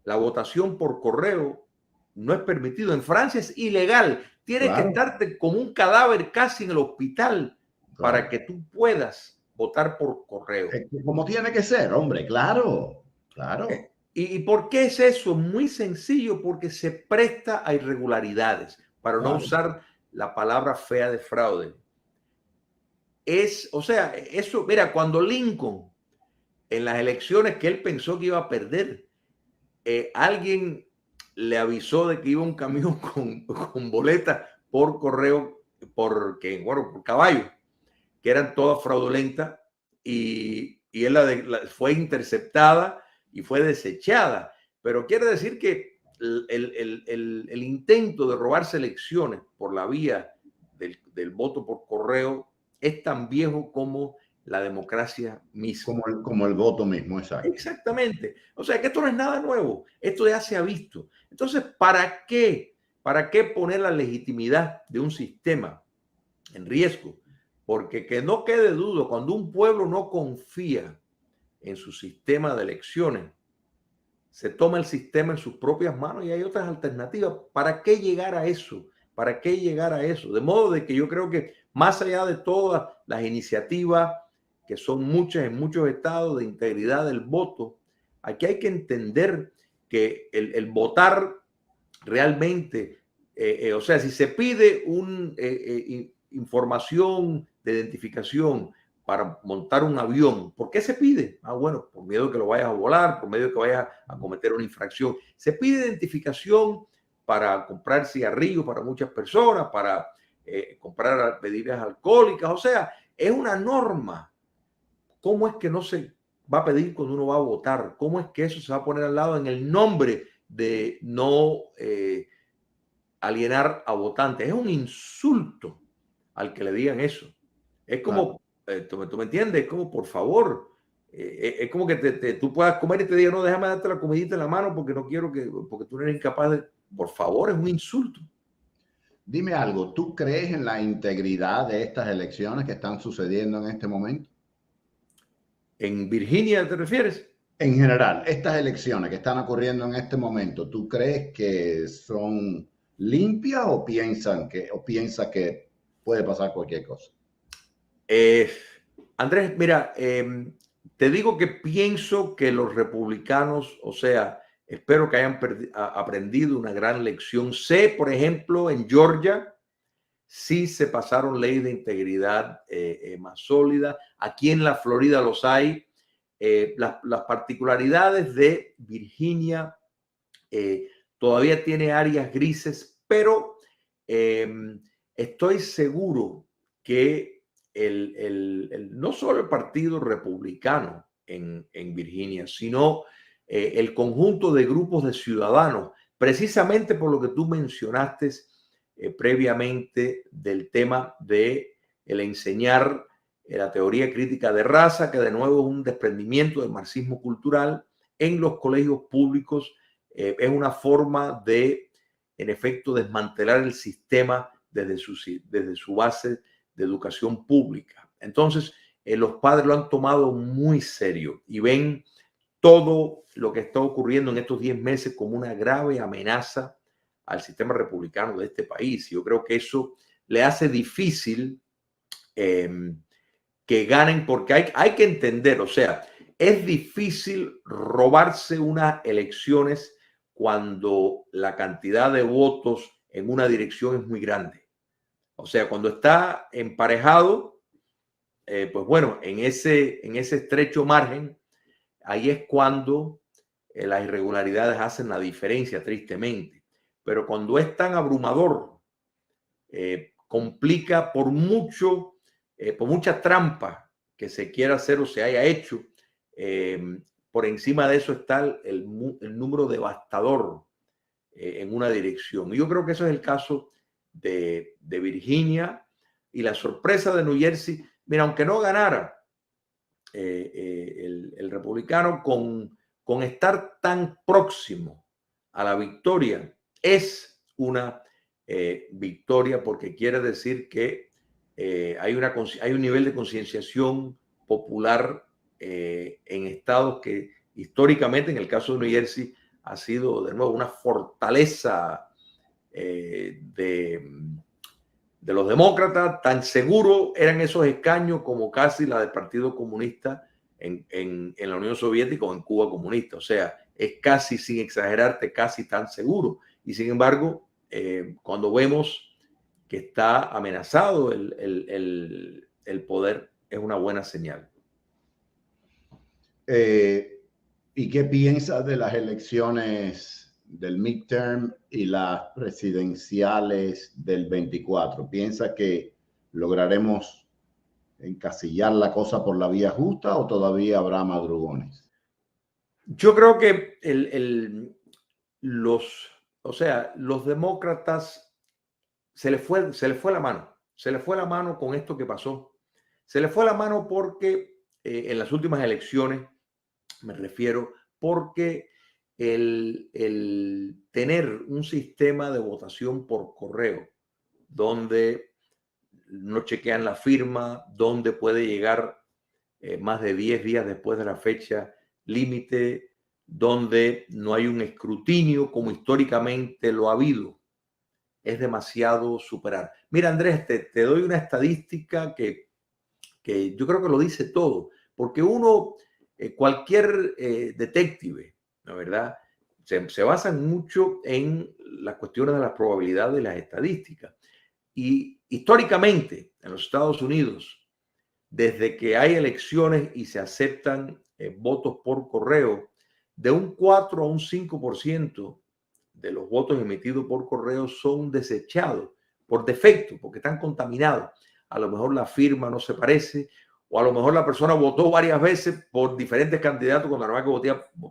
la votación por correo no es permitido. En Francia es ilegal. Tienes que Claro, estarte como un cadáver casi en el hospital para claro. que tú puedas votar por correo. Como tiene que ser, hombre, claro, claro. ¿Y por qué es eso? Muy sencillo, porque se presta a irregularidades, para no Claro. usar la palabra fea de fraude. O sea, eso, mira, cuando Lincoln, en las elecciones que él pensó que iba a perder, alguien le avisó de que iba un camión con boletas por correo, bueno, por caballo, que eran todas fraudulentas, y él fue interceptada y fue desechada. Pero quiere decir que el intento de robarse elecciones por la vía del voto por correo es tan viejo como la democracia misma. Como el voto mismo, exacto. Exactamente. O sea que esto no es nada nuevo, esto ya se ha visto. Entonces, ¿para qué? ¿Para qué poner la legitimidad de un sistema en riesgo? Porque que no quede duda, cuando un pueblo no confía en su sistema de elecciones, se toma el sistema en sus propias manos y hay otras alternativas. ¿Para qué llegar a eso? ¿Para qué llegar a eso? De modo de que yo creo que más allá de todas las iniciativas, que son muchas en muchos estados de integridad del voto, aquí hay que entender que el votar realmente, o sea, si se pide una información de identificación para montar un avión, ¿por qué se pide? Ah, bueno, por miedo de que lo vayas a volar, por miedo de que vayas a cometer una infracción. Se pide identificación para comprar cigarrillos para muchas personas, para comprar bebidas alcohólicas, o sea, es una norma. ¿Cómo es que no se va a pedir cuando uno va a votar? ¿Cómo es que eso se va a poner al lado en el nombre de no alienar a votantes? Es un insulto al que le digan eso. Es Claro. como, ¿tú me entiendes? Es como, por favor, es como que tú puedas comer y te digan, no, déjame darte la comidita en la mano porque no quiero porque tú eres incapaz de, por favor, es un insulto. Dime algo, ¿tú crees en la integridad de estas elecciones que están sucediendo en este momento? ¿En Virginia te refieres? En general, estas elecciones que están ocurriendo en este momento, ¿tú crees que son limpias o piensas que puede pasar cualquier cosa? Eh, Andrés, mira, te digo que pienso que los republicanos, o sea, espero que hayan aprendido una gran lección. Sé, por ejemplo, en Georgia, sí se pasaron leyes de integridad más sólidas. Aquí en la Florida los hay. Las particularidades de Virginia todavía tiene áreas grises, pero estoy seguro que no solo el Partido Republicano en Virginia, sino el conjunto de grupos de ciudadanos, precisamente por lo que tú mencionaste, previamente del tema de el enseñar la teoría crítica de raza, que de nuevo es un desprendimiento del marxismo cultural en los colegios públicos. Es una forma de, en efecto, desmantelar el sistema desde su base de educación pública. Entonces, los padres lo han tomado muy serio y ven todo lo que está ocurriendo en estos 10 meses como una grave amenaza al sistema republicano de este país. Yo creo que eso le hace difícil que ganen, porque hay que entender, o sea, es difícil robarse unas elecciones cuando la cantidad de votos en una dirección es muy grande. O sea, cuando está emparejado, pues bueno, en ese estrecho margen, ahí es cuando las irregularidades hacen la diferencia, tristemente. Pero cuando es tan abrumador, complica por mucha trampa que se quiera hacer o se haya hecho. Por encima de eso está el número devastador en una dirección. Y yo creo que eso es el caso de Virginia y la sorpresa de New Jersey. Mira, aunque no ganara el republicano, con estar tan próximo a la victoria, es una victoria, porque quiere decir que hay un nivel de concienciación popular en estados que históricamente, en el caso de New Jersey, ha sido de nuevo una fortaleza de los demócratas. Tan seguro eran esos escaños como casi la del Partido Comunista en la Unión Soviética o en Cuba comunista. O sea, es casi, sin exagerarte, casi tan seguro. Y sin embargo, cuando vemos que está amenazado el poder, es una buena señal. ¿Y qué piensas de las elecciones del midterm y las presidenciales del 24? ¿Piensas que lograremos encasillar la cosa por la vía justa o todavía habrá madrugones? Yo creo que los demócratas se les fue la mano. Se les fue la mano con esto que pasó. Se les fue la mano porque en las últimas elecciones, me refiero, porque el tener un sistema de votación por correo donde no chequean la firma, donde puede llegar más de 10 días después de la fecha límite, donde no hay un escrutinio como históricamente lo ha habido, es demasiado superar. Mira, Andrés, te doy una estadística que yo creo que lo dice todo, porque cualquier detective, ¿no, verdad? Se basan mucho en las cuestiones de las probabilidades y las estadísticas. Y históricamente, en los Estados Unidos, desde que hay elecciones y se aceptan votos por correo, de un 4 a un 5% de los votos emitidos por correo son desechados por defecto, porque están contaminados. A lo mejor la firma no se parece, o a lo mejor la persona votó varias veces por diferentes candidatos cuando la verdad que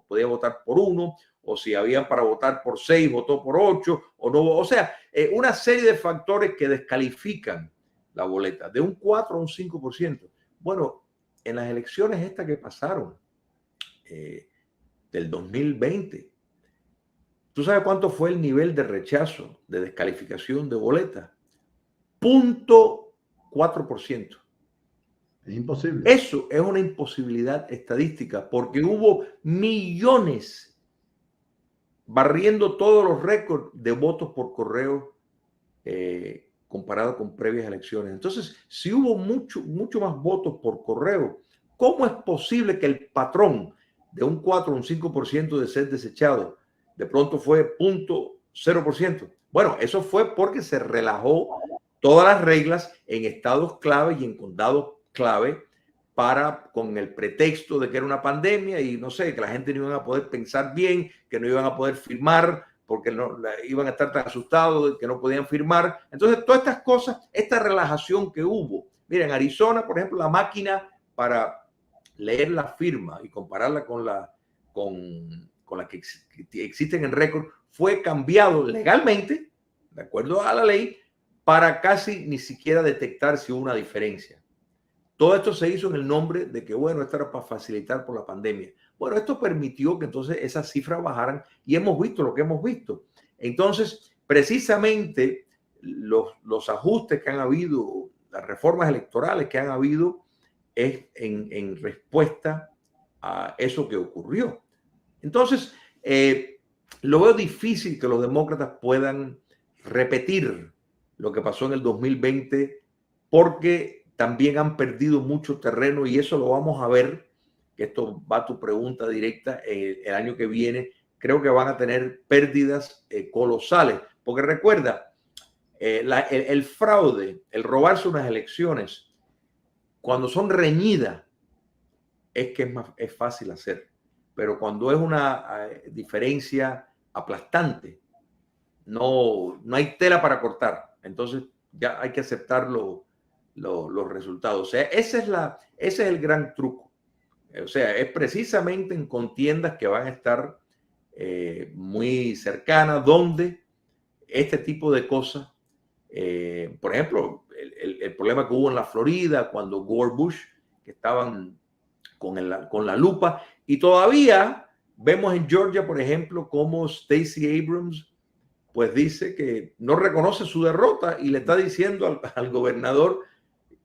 podía votar por uno, o si había para votar por 6, votó por 8, o no. O sea, una serie de factores que descalifican la boleta, de un 4 a un 5%. Bueno, en las elecciones estas que pasaron del 2020, ¿tú sabes cuánto fue el nivel de rechazo, de descalificación de boleta? 0.4%. Es imposible. Eso es una imposibilidad estadística, porque hubo millones barriendo todos los récords de votos por correo comparado con previas elecciones. Entonces, si hubo mucho más votos por correo, ¿cómo es posible que el patrón de un 4 o un 5% de ser desechado de pronto fue 0.0%? Bueno, eso fue porque se relajó todas las reglas en estados clave y en condados clave con el pretexto de que era una pandemia y no sé, que la gente no iba a poder pensar bien, que no iban a poder firmar porque iban a estar tan asustados que no podían firmar. Entonces, todas estas cosas, esta relajación que hubo. Mira, en Arizona, por ejemplo, la máquina para leer la firma y compararla con la que existen en récord fue cambiado legalmente, de acuerdo a la ley, para casi ni siquiera detectar si hubo una diferencia. Todo esto se hizo en el nombre de que, bueno, esto era para facilitar por la pandemia. Bueno, esto permitió que entonces esas cifras bajaran y hemos visto lo que hemos visto. Entonces, precisamente los ajustes que han habido, las reformas electorales que han habido, es en respuesta a eso que ocurrió. Entonces, lo veo difícil que los demócratas puedan repetir lo que pasó en el 2020 porque también han perdido mucho terreno y eso lo vamos a ver, que esto va a tu pregunta directa, el año que viene creo que van a tener pérdidas colosales, porque recuerda, el fraude, el robarse unas elecciones, cuando son reñidas, es que es fácil hacer, pero cuando es una diferencia aplastante, no hay tela para cortar, entonces ya hay que aceptar los resultados. O sea, ese es el gran truco. O sea, es precisamente en contiendas que van a estar muy cercanas, donde este tipo de cosas, por ejemplo, el problema que hubo en la Florida cuando Gore Bush, que estaban con la lupa, y todavía vemos en Georgia, por ejemplo, cómo Stacey Abrams pues dice que no reconoce su derrota y le está diciendo al gobernador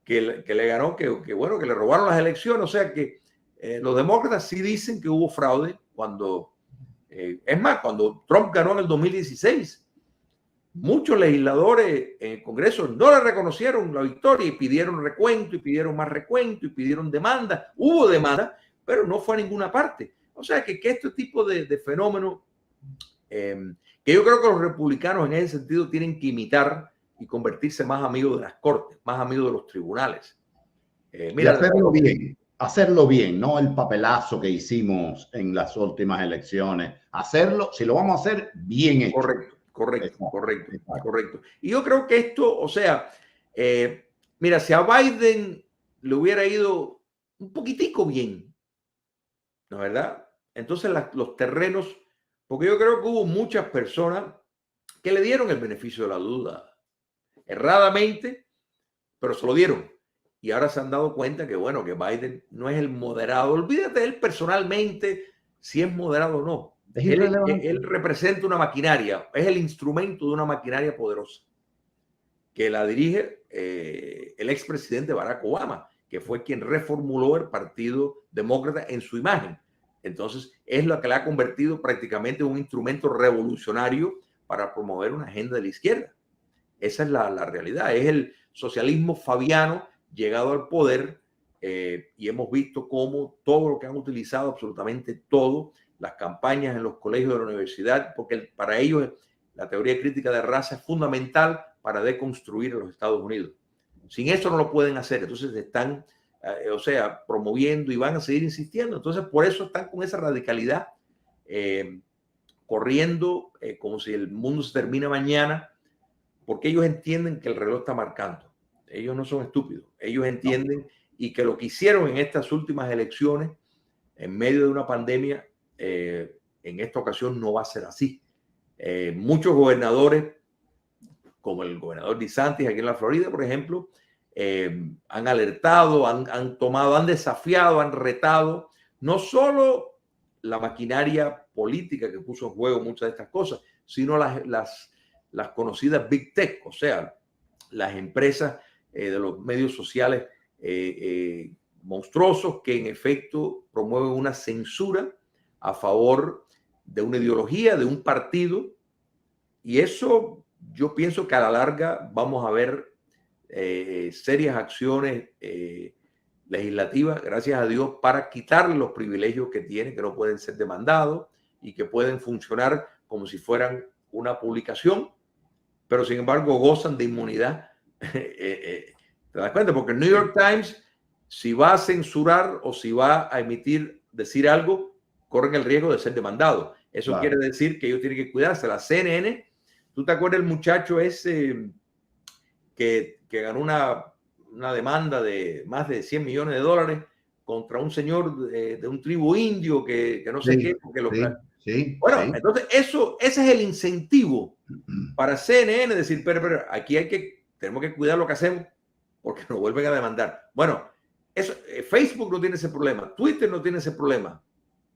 que le ganó, que bueno, que le robaron las elecciones. O sea que los demócratas sí dicen que hubo fraude cuando, es más, cuando Trump ganó en el 2016, muchos legisladores en el Congreso no le reconocieron la victoria y pidieron recuento y pidieron más recuento y pidieron demanda. Hubo demanda, pero no fue a ninguna parte. O sea que este tipo de fenómenos, que yo creo que los republicanos en ese sentido tienen que imitar y convertirse más amigos de las cortes, más amigos de los tribunales. Y hacerlo bien, no el papelazo que hicimos en las últimas elecciones. Hacerlo, si lo vamos a hacer, bien hecho. Correcto. Y yo creo que esto, o sea, mira, si a Biden le hubiera ido un poquitico bien, ¿no es verdad? Entonces los terrenos, porque yo creo que hubo muchas personas que le dieron el beneficio de la duda, erradamente, pero se lo dieron. Y ahora se han dado cuenta que, bueno, que Biden no es el moderado. Olvídate de él personalmente, si es moderado o no. Él representa una maquinaria, es el instrumento de una maquinaria poderosa que la dirige el expresidente Barack Obama, que fue quien reformuló el Partido Demócrata en su imagen. Entonces, es lo que le ha convertido prácticamente en un instrumento revolucionario para promover una agenda de la izquierda. Esa es la realidad. Es el socialismo fabiano llegado al poder, y hemos visto cómo todo lo que han utilizado, absolutamente todo, las campañas en los colegios de la universidad, porque para ellos la teoría crítica de raza es fundamental para deconstruir a los Estados Unidos. Sin eso no lo pueden hacer. Entonces están, o sea, promoviendo y van a seguir insistiendo. Entonces por eso están con esa radicalidad, corriendo como si el mundo se termine mañana, porque ellos entienden que el reloj está marcando. Ellos no son estúpidos. Ellos entienden y que lo que hicieron en estas últimas elecciones, en medio de una pandemia, en esta ocasión no va a ser así. Muchos gobernadores, como el gobernador DeSantis aquí en la Florida, por ejemplo, han alertado, han tomado, han desafiado, han retado no solo la maquinaria política que puso en juego muchas de estas cosas, sino las conocidas Big Tech, o sea, las empresas de los medios sociales monstruosos que en efecto promueven una censura a favor de una ideología, de un partido, y eso yo pienso que a la larga vamos a ver serias acciones legislativas, gracias a Dios, para quitarle los privilegios que tienen, que no pueden ser demandados y que pueden funcionar como si fueran una publicación, pero sin embargo gozan de inmunidad. ¿Te das cuenta? Porque el New York Times, si va a censurar o si va a decir algo, corren el riesgo de ser demandado. Eso quiere decir que ellos tienen que cuidarse. La CNN, ¿tú te acuerdas del muchacho ese que ganó una demanda de más de $100 millones contra un señor de un tribu indio que no sé qué? Porque Sí, Bueno, sí. entonces ese es el incentivo para CNN, decir, pero aquí tenemos que cuidar lo que hacemos porque nos vuelven a demandar. Bueno, eso, Facebook no tiene ese problema, Twitter no tiene ese problema,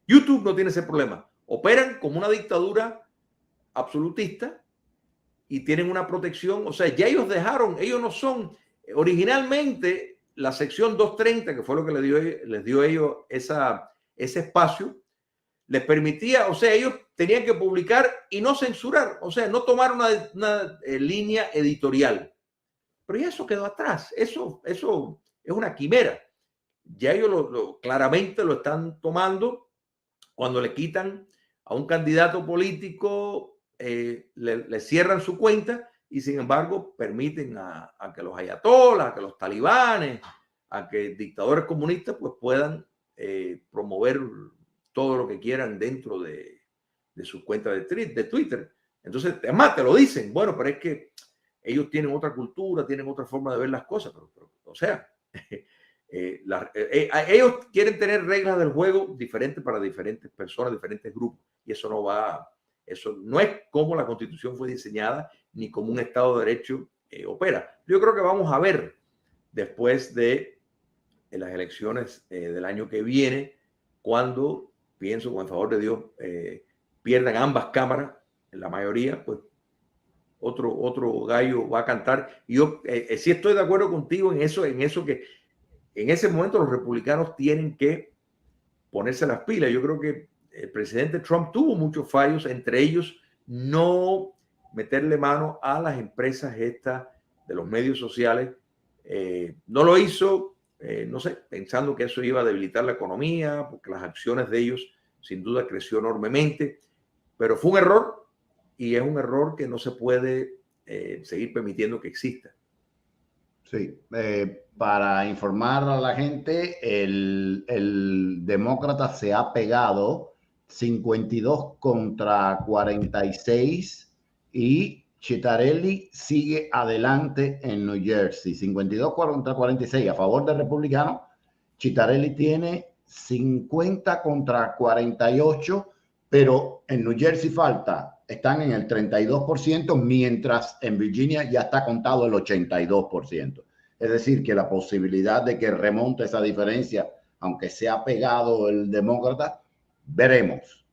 YouTube no tiene ese problema. Operan como una dictadura absolutista y tienen una protección. O sea, ya ellos ellos no son, originalmente la sección 230, que fue lo que les dio a ellos ese espacio, les permitía, o sea, ellos tenían que publicar y no censurar, o sea, no tomar una línea editorial. Pero ya eso quedó atrás, eso es una quimera. Ya ellos claramente lo están tomando cuando le quitan a un candidato político, le cierran su cuenta y sin embargo permiten a que los ayatolas, a que los talibanes, a que dictadores comunistas pues puedan promover todo lo que quieran dentro de su cuenta de Twitter. Entonces, además te lo dicen, bueno, pero es que ellos tienen otra cultura, tienen otra forma de ver las cosas, pero o sea, ellos quieren tener reglas del juego diferentes para diferentes personas, diferentes grupos, y eso no es como la Constitución fue diseñada, ni como un Estado de Derecho opera. Yo creo que vamos a ver después de las elecciones del año que viene, cuando, pienso con el favor de Dios, pierdan ambas cámaras, en la mayoría, pues otro gallo va a cantar. Y yo sí estoy de acuerdo contigo en eso que en ese momento los republicanos tienen que ponerse las pilas. Yo creo que el presidente Trump tuvo muchos fallos, entre ellos no meterle mano a las empresas estas de los medios sociales. No lo hizo, no sé, pensando que eso iba a debilitar la economía, porque las acciones de ellos sin duda creció enormemente, pero fue un error y es un error que no se puede seguir permitiendo que exista. Sí, para informar a la gente, el demócrata se ha pegado 52 contra 46 y Citarelli sigue adelante en New Jersey. 52 contra 46 a favor del republicano. Citarelli tiene 50 contra 48, pero en New Jersey están en el 32%, mientras en Virginia ya está contado el 82%. Es decir, que la posibilidad de que remonte esa diferencia, aunque sea pegado el demócrata, veremos.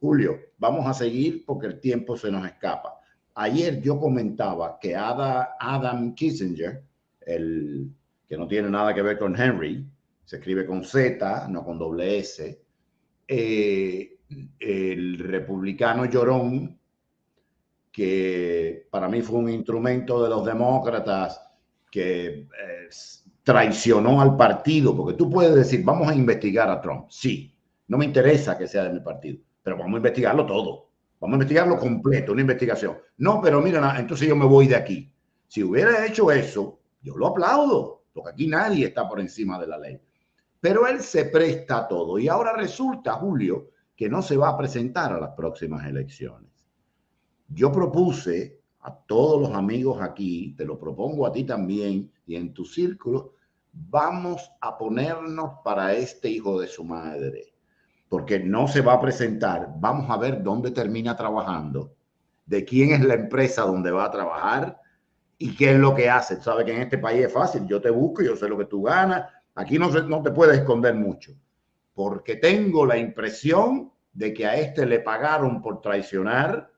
Julio, vamos a seguir porque el tiempo se nos escapa. Ayer yo comentaba que Adam Kissinger, el que no tiene nada que ver con Henry, se escribe con Z, no con doble S, el republicano llorón, que para mí fue un instrumento de los demócratas que traicionó al partido, porque tú puedes decir, vamos a investigar a Trump. Sí, no me interesa que sea de mi partido, pero vamos a investigarlo todo. Vamos a investigarlo completo, una investigación. No, pero mira, entonces yo me voy de aquí. Si hubiera hecho eso, yo lo aplaudo, porque aquí nadie está por encima de la ley. Pero él se presta a todo y ahora resulta, Julio, que no se va a presentar a las próximas elecciones. Yo propuse a todos los amigos aquí, te lo propongo a ti también y en tu círculo, vamos a ponernos para este hijo de su madre, porque no se va a presentar. Vamos a ver dónde termina trabajando, de quién es la empresa donde va a trabajar y qué es lo que hace. Sabes que en este país es fácil, yo te busco, yo sé lo que tú ganas, aquí no te puedes esconder mucho, porque tengo la impresión de que a este le pagaron por traicionar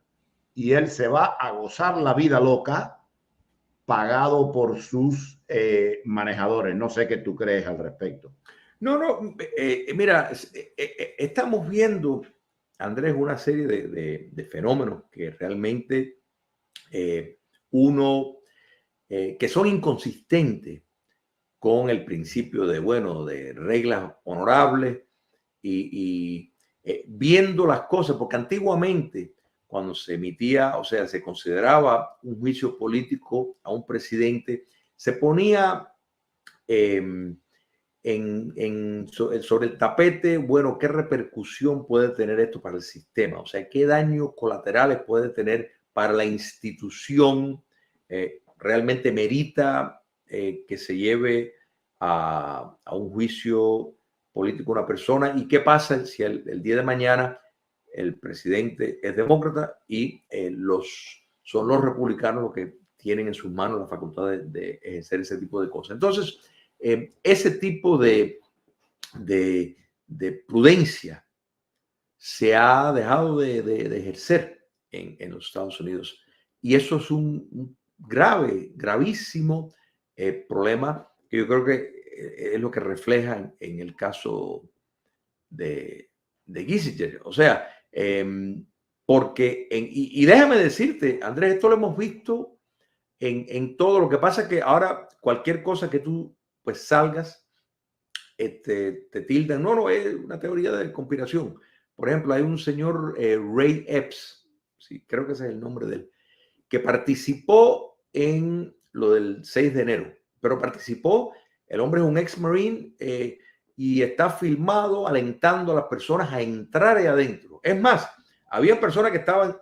y él se va a gozar la vida loca pagado por sus manejadores. No sé qué tú crees al respecto. No, mira, estamos viendo, Andrés, una serie de fenómenos que realmente que son inconsistentes con el principio de reglas honorables y viendo las cosas, porque antiguamente cuando se emitía, o sea, se consideraba un juicio político a un presidente, se ponía sobre el tapete, bueno, qué repercusión puede tener esto para el sistema, o sea, qué daños colaterales puede tener para la institución, realmente merita que se lleve a un juicio político una persona, y qué pasa si el día de mañana el presidente es demócrata y son los republicanos los que tienen en sus manos la facultad de ejercer ese tipo de cosas. Entonces, ese tipo de prudencia se ha dejado de ejercer en los Estados Unidos. Y eso es un gravísimo problema que yo creo que es lo que refleja en el caso de Kissinger. O sea, porque, y déjame decirte, Andrés, esto lo hemos visto en todo. Lo que pasa es que ahora cualquier cosa que tú pues salgas, te tildan. No, es una teoría de conspiración. Por ejemplo, hay un señor, Ray Epps, sí, creo que ese es el nombre de él, que participó en lo del 6 de enero, pero participó, el hombre es un ex-marine, y está filmado alentando a las personas a entrar ahí adentro. Es más, había personas que estaban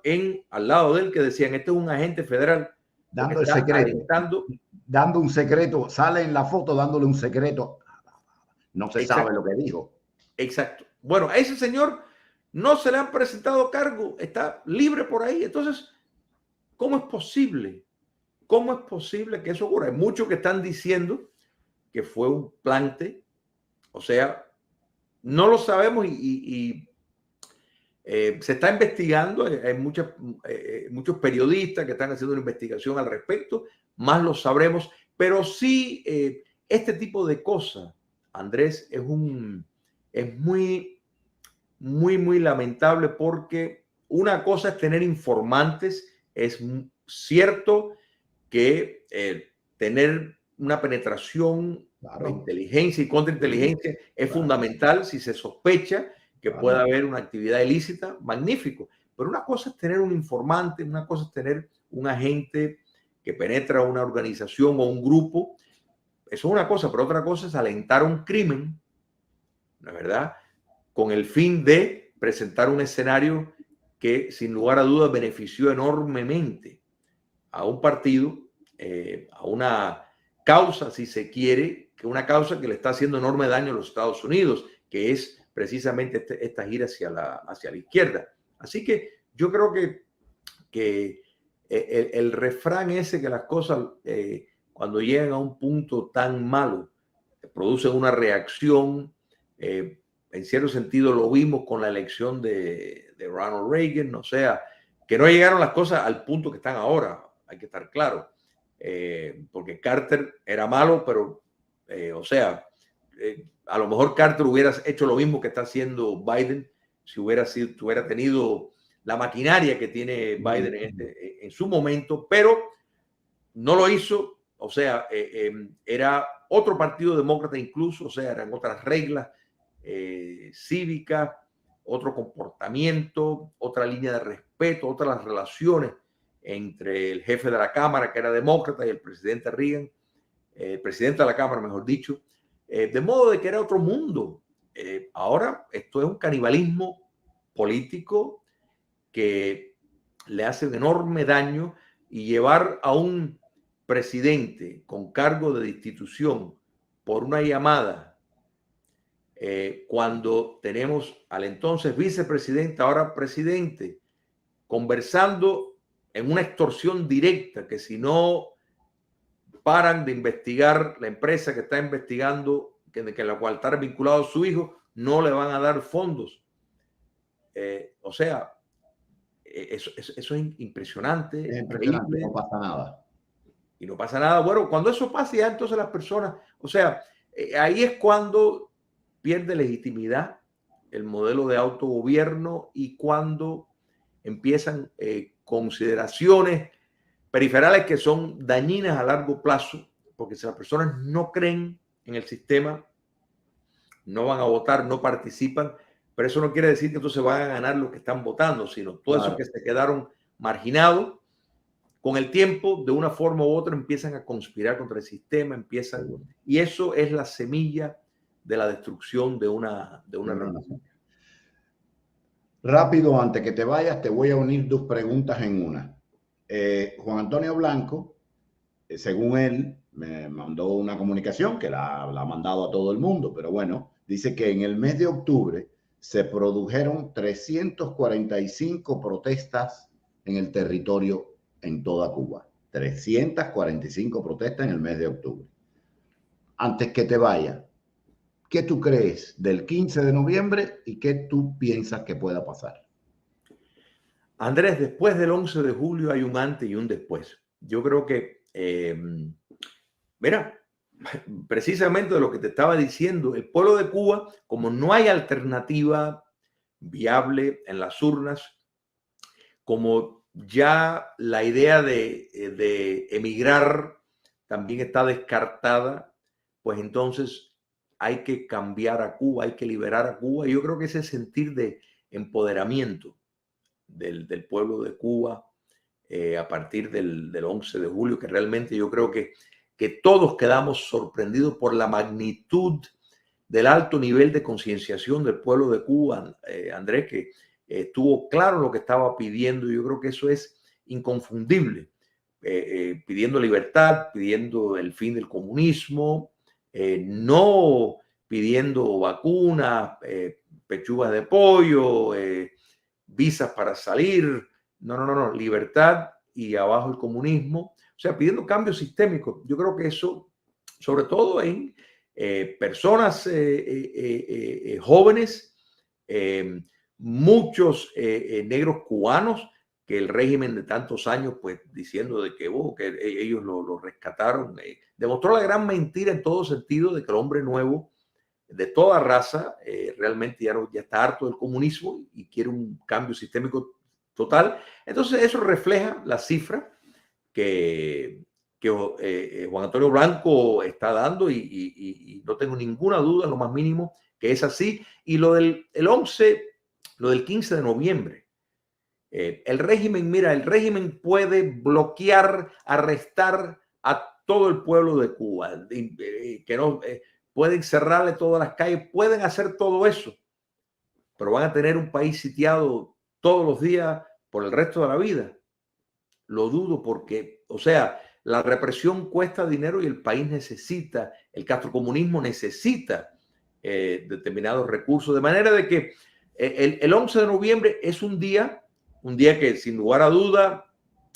al lado de él que decían, este es un agente federal. Dando el secreto. Dando un secreto. Sale en la foto dándole un secreto. No se sabe lo que dijo. Exacto. Bueno, a ese señor no se le han presentado cargo. Está libre por ahí. Entonces, ¿cómo es posible? ¿Cómo es posible que eso ocurra? Hay muchos que están diciendo que fue un plante. O sea, no lo sabemos y se está investigando. Hay muchos periodistas que están haciendo una investigación al respecto. Más lo sabremos. Pero sí, este tipo de cosas, Andrés, es muy, muy, muy lamentable, porque una cosa es tener informantes. Es cierto que tener una penetración de inteligencia y contrainteligencia es fundamental si se sospecha que pueda haber una actividad ilícita. Magnífico. Pero una cosa es tener un informante, una cosa es tener un agente que penetra una organización o un grupo. Eso es una cosa, pero otra cosa es alentar un crimen, ¿no es verdad?, con el fin de presentar un escenario que sin lugar a dudas benefició enormemente a un partido, a una causa, si se quiere, que una causa que le está haciendo enorme daño a los Estados Unidos, que es precisamente esta gira hacia la izquierda. Así que yo creo que el refrán ese, que las cosas cuando llegan a un punto tan malo producen una reacción, en cierto sentido lo vimos con la elección de Ronald Reagan. O sea, que no llegaron las cosas al punto que están ahora, hay que estar claro, porque Carter era malo, pero o sea, a lo mejor Carter hubiera hecho lo mismo que está haciendo Biden si hubiera tenido la maquinaria que tiene Biden en su momento, pero no lo hizo. O sea, era otro partido demócrata incluso. O sea, eran otras reglas cívicas, otro comportamiento, otra línea de respeto, otras relaciones entre el jefe de la Cámara, que era demócrata, y el presidente Reagan, el presidente de la Cámara, mejor dicho, de modo de que era otro mundo. Ahora esto es un canibalismo político que le hace un enorme daño, y llevar a un presidente con cargo de destitución por una llamada, cuando tenemos al entonces vicepresidente, ahora presidente, conversando en una extorsión directa, que si no paran de investigar la empresa que está investigando, que la cual está vinculado su hijo, no le van a dar fondos. O sea, eso es impresionante. Es impresionante, no pasa nada. Y no pasa nada. Bueno, cuando eso pasa, ya entonces las personas, o sea, ahí es cuando pierde legitimidad el modelo de autogobierno, y cuando empiezan consideraciones periferales que son dañinas a largo plazo, porque si las personas no creen en el sistema, no van a votar, no participan. Pero eso no quiere decir que entonces van a ganar los que están votando, sino todos esos que se quedaron marginados, con el tiempo, de una forma u otra, empiezan a conspirar contra el sistema, y eso es la semilla de la destrucción de una nación. Rápido, antes que te vayas, te voy a unir dos preguntas en una. Juan Antonio Blanco, según él, me mandó una comunicación que la ha mandado a todo el mundo, pero bueno, dice que en el mes de octubre se produjeron 345 protestas en el territorio en toda Cuba. 345 protestas en el mes de octubre. Antes que te vaya, ¿qué tú crees del 15 de noviembre y qué tú piensas que pueda pasar? Andrés, después del 11 de julio hay un antes y un después. Yo creo que, mira, precisamente de lo que te estaba diciendo, el pueblo de Cuba, como no hay alternativa viable en las urnas, como ya la idea de emigrar también está descartada, pues entonces hay que cambiar a Cuba, hay que liberar a Cuba. Y yo creo que ese sentir de empoderamiento del pueblo de Cuba a partir del 11 de julio, que realmente yo creo que todos quedamos sorprendidos por la magnitud del alto nivel de concienciación del pueblo de Cuba, Andrés, que estuvo claro lo que estaba pidiendo. Yo creo que eso es inconfundible, pidiendo libertad, pidiendo el fin del comunismo, no pidiendo vacunas, pechugas de pollo, visas para salir, no, libertad y abajo el comunismo, o sea, pidiendo cambios sistémicos. Yo creo que eso, sobre todo en personas jóvenes, muchos negros cubanos, que el régimen de tantos años, pues diciendo de que ellos lo rescataron, demostró la gran mentira en todo sentido de que el hombre nuevo de toda raza realmente ya está harto del comunismo y quiere un cambio sistémico total. Entonces eso refleja la cifra que Juan Antonio Blanco está dando y no tengo ninguna duda, lo más mínimo, que es así. Y lo del 15 de noviembre, el régimen puede bloquear, arrestar a todo el pueblo de Cuba, que no pueden cerrarle todas las calles, pueden hacer todo eso, pero van a tener un país sitiado todos los días por el resto de la vida. Lo dudo porque, o sea, la represión cuesta dinero y el país necesita, el castrocomunismo necesita determinados recursos, de manera de que el 11 de noviembre es un día que sin lugar a duda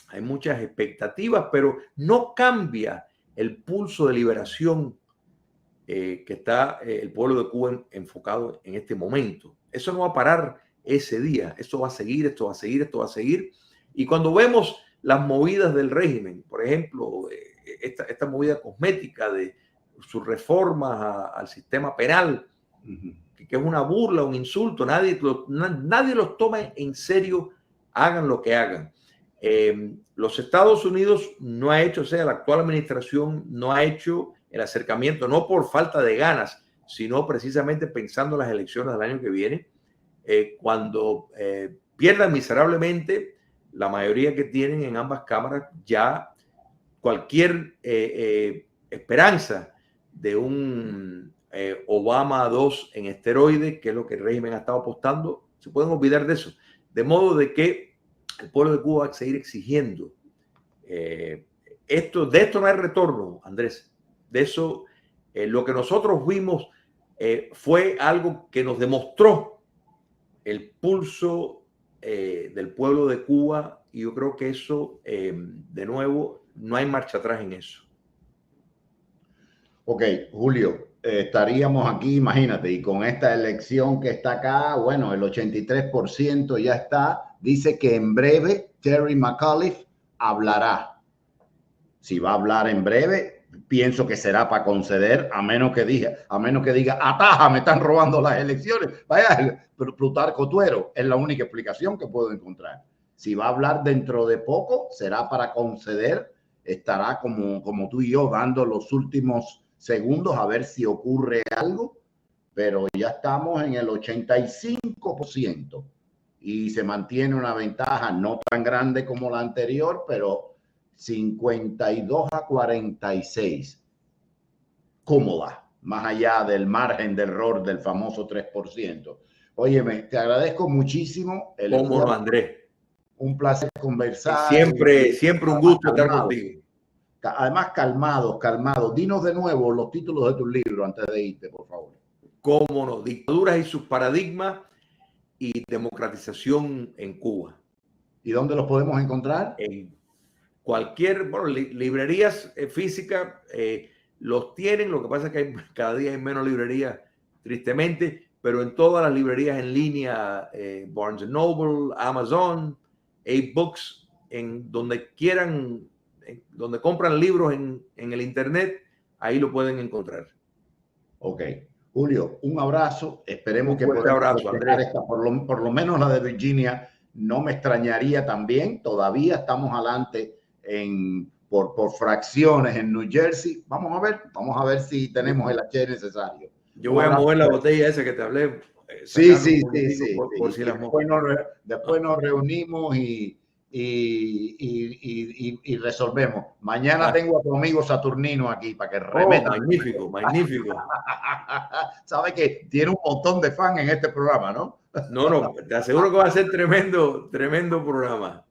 hay muchas expectativas, pero no cambia el pulso de liberación que está el pueblo de Cuba enfocado en este momento. Eso no va a parar ese día, esto va a seguir, esto va a seguir, esto va a seguir. Y cuando vemos las movidas del régimen, por ejemplo, esta movida cosmética de sus reformas al sistema penal, que es una burla, un insulto, nadie los toma en serio, hagan lo que hagan. Los Estados Unidos no ha hecho, o sea, la actual administración no ha hecho el acercamiento, no por falta de ganas, sino precisamente pensando en las elecciones del año que viene, cuando pierdan miserablemente la mayoría que tienen en ambas cámaras, ya cualquier esperanza de un Obama 2 en esteroides, que es lo que el régimen ha estado apostando, se pueden olvidar de eso. De modo de que el pueblo de Cuba va a seguir exigiendo. De esto no hay retorno, Andrés. De eso, lo que nosotros vimos fue algo que nos demostró el pulso del pueblo de Cuba, y yo creo que eso, de nuevo, no hay marcha atrás en eso. Ok, Julio, estaríamos aquí, imagínate, y con esta elección que está acá, bueno, el 83% ya está, dice que en breve Terry McAuliffe hablará. Si va a hablar en breve, pienso que será para conceder, a menos que diga, ataja, me están robando las elecciones. Vaya, Plutarco Tuero, es la única explicación que puedo encontrar. Si va a hablar dentro de poco, será para conceder, estará como tú y yo dando los últimos segundos a ver si ocurre algo, pero ya estamos en el 85% y se mantiene una ventaja no tan grande como la anterior, pero 52-46, cómoda, más allá del margen de error del famoso 3%. Óyeme, te agradezco muchísimo el ¿Cómo no, Andrés? Un placer conversar. Siempre un gusto estar contigo. Además, calmado. Dinos de nuevo los títulos de tus libros antes de irte, por favor. Cómo no, Dictaduras y sus paradigmas, y democratización en Cuba. ¿Y dónde los podemos encontrar? En cualquier, bueno, librerías físicas los tienen. Lo que pasa es que cada día hay menos librerías, tristemente, pero en todas las librerías en línea, Barnes & Noble, Amazon, A-Books, en donde quieran, donde compran libros en el internet, ahí lo pueden encontrar. Ok. Julio, un abrazo. Esperemos que fuerte abrazo, Andrés. Esta, por lo menos la de Virginia, no me extrañaría también. Todavía estamos adelante por fracciones en New Jersey. Vamos a ver si tenemos el H necesario. Yo voy a mover la botella esa que te hablé. Sí. Por si después nos reunimos y resolvemos. Mañana tengo a tu amigo Saturnino aquí para que remeta. Magnífico. Sabe que tiene un montón de fans en este programa, ¿no? No, te aseguro que va a ser tremendo programa.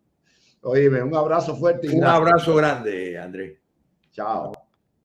Oye, un abrazo fuerte. Un abrazo grande, Andrés. Chao.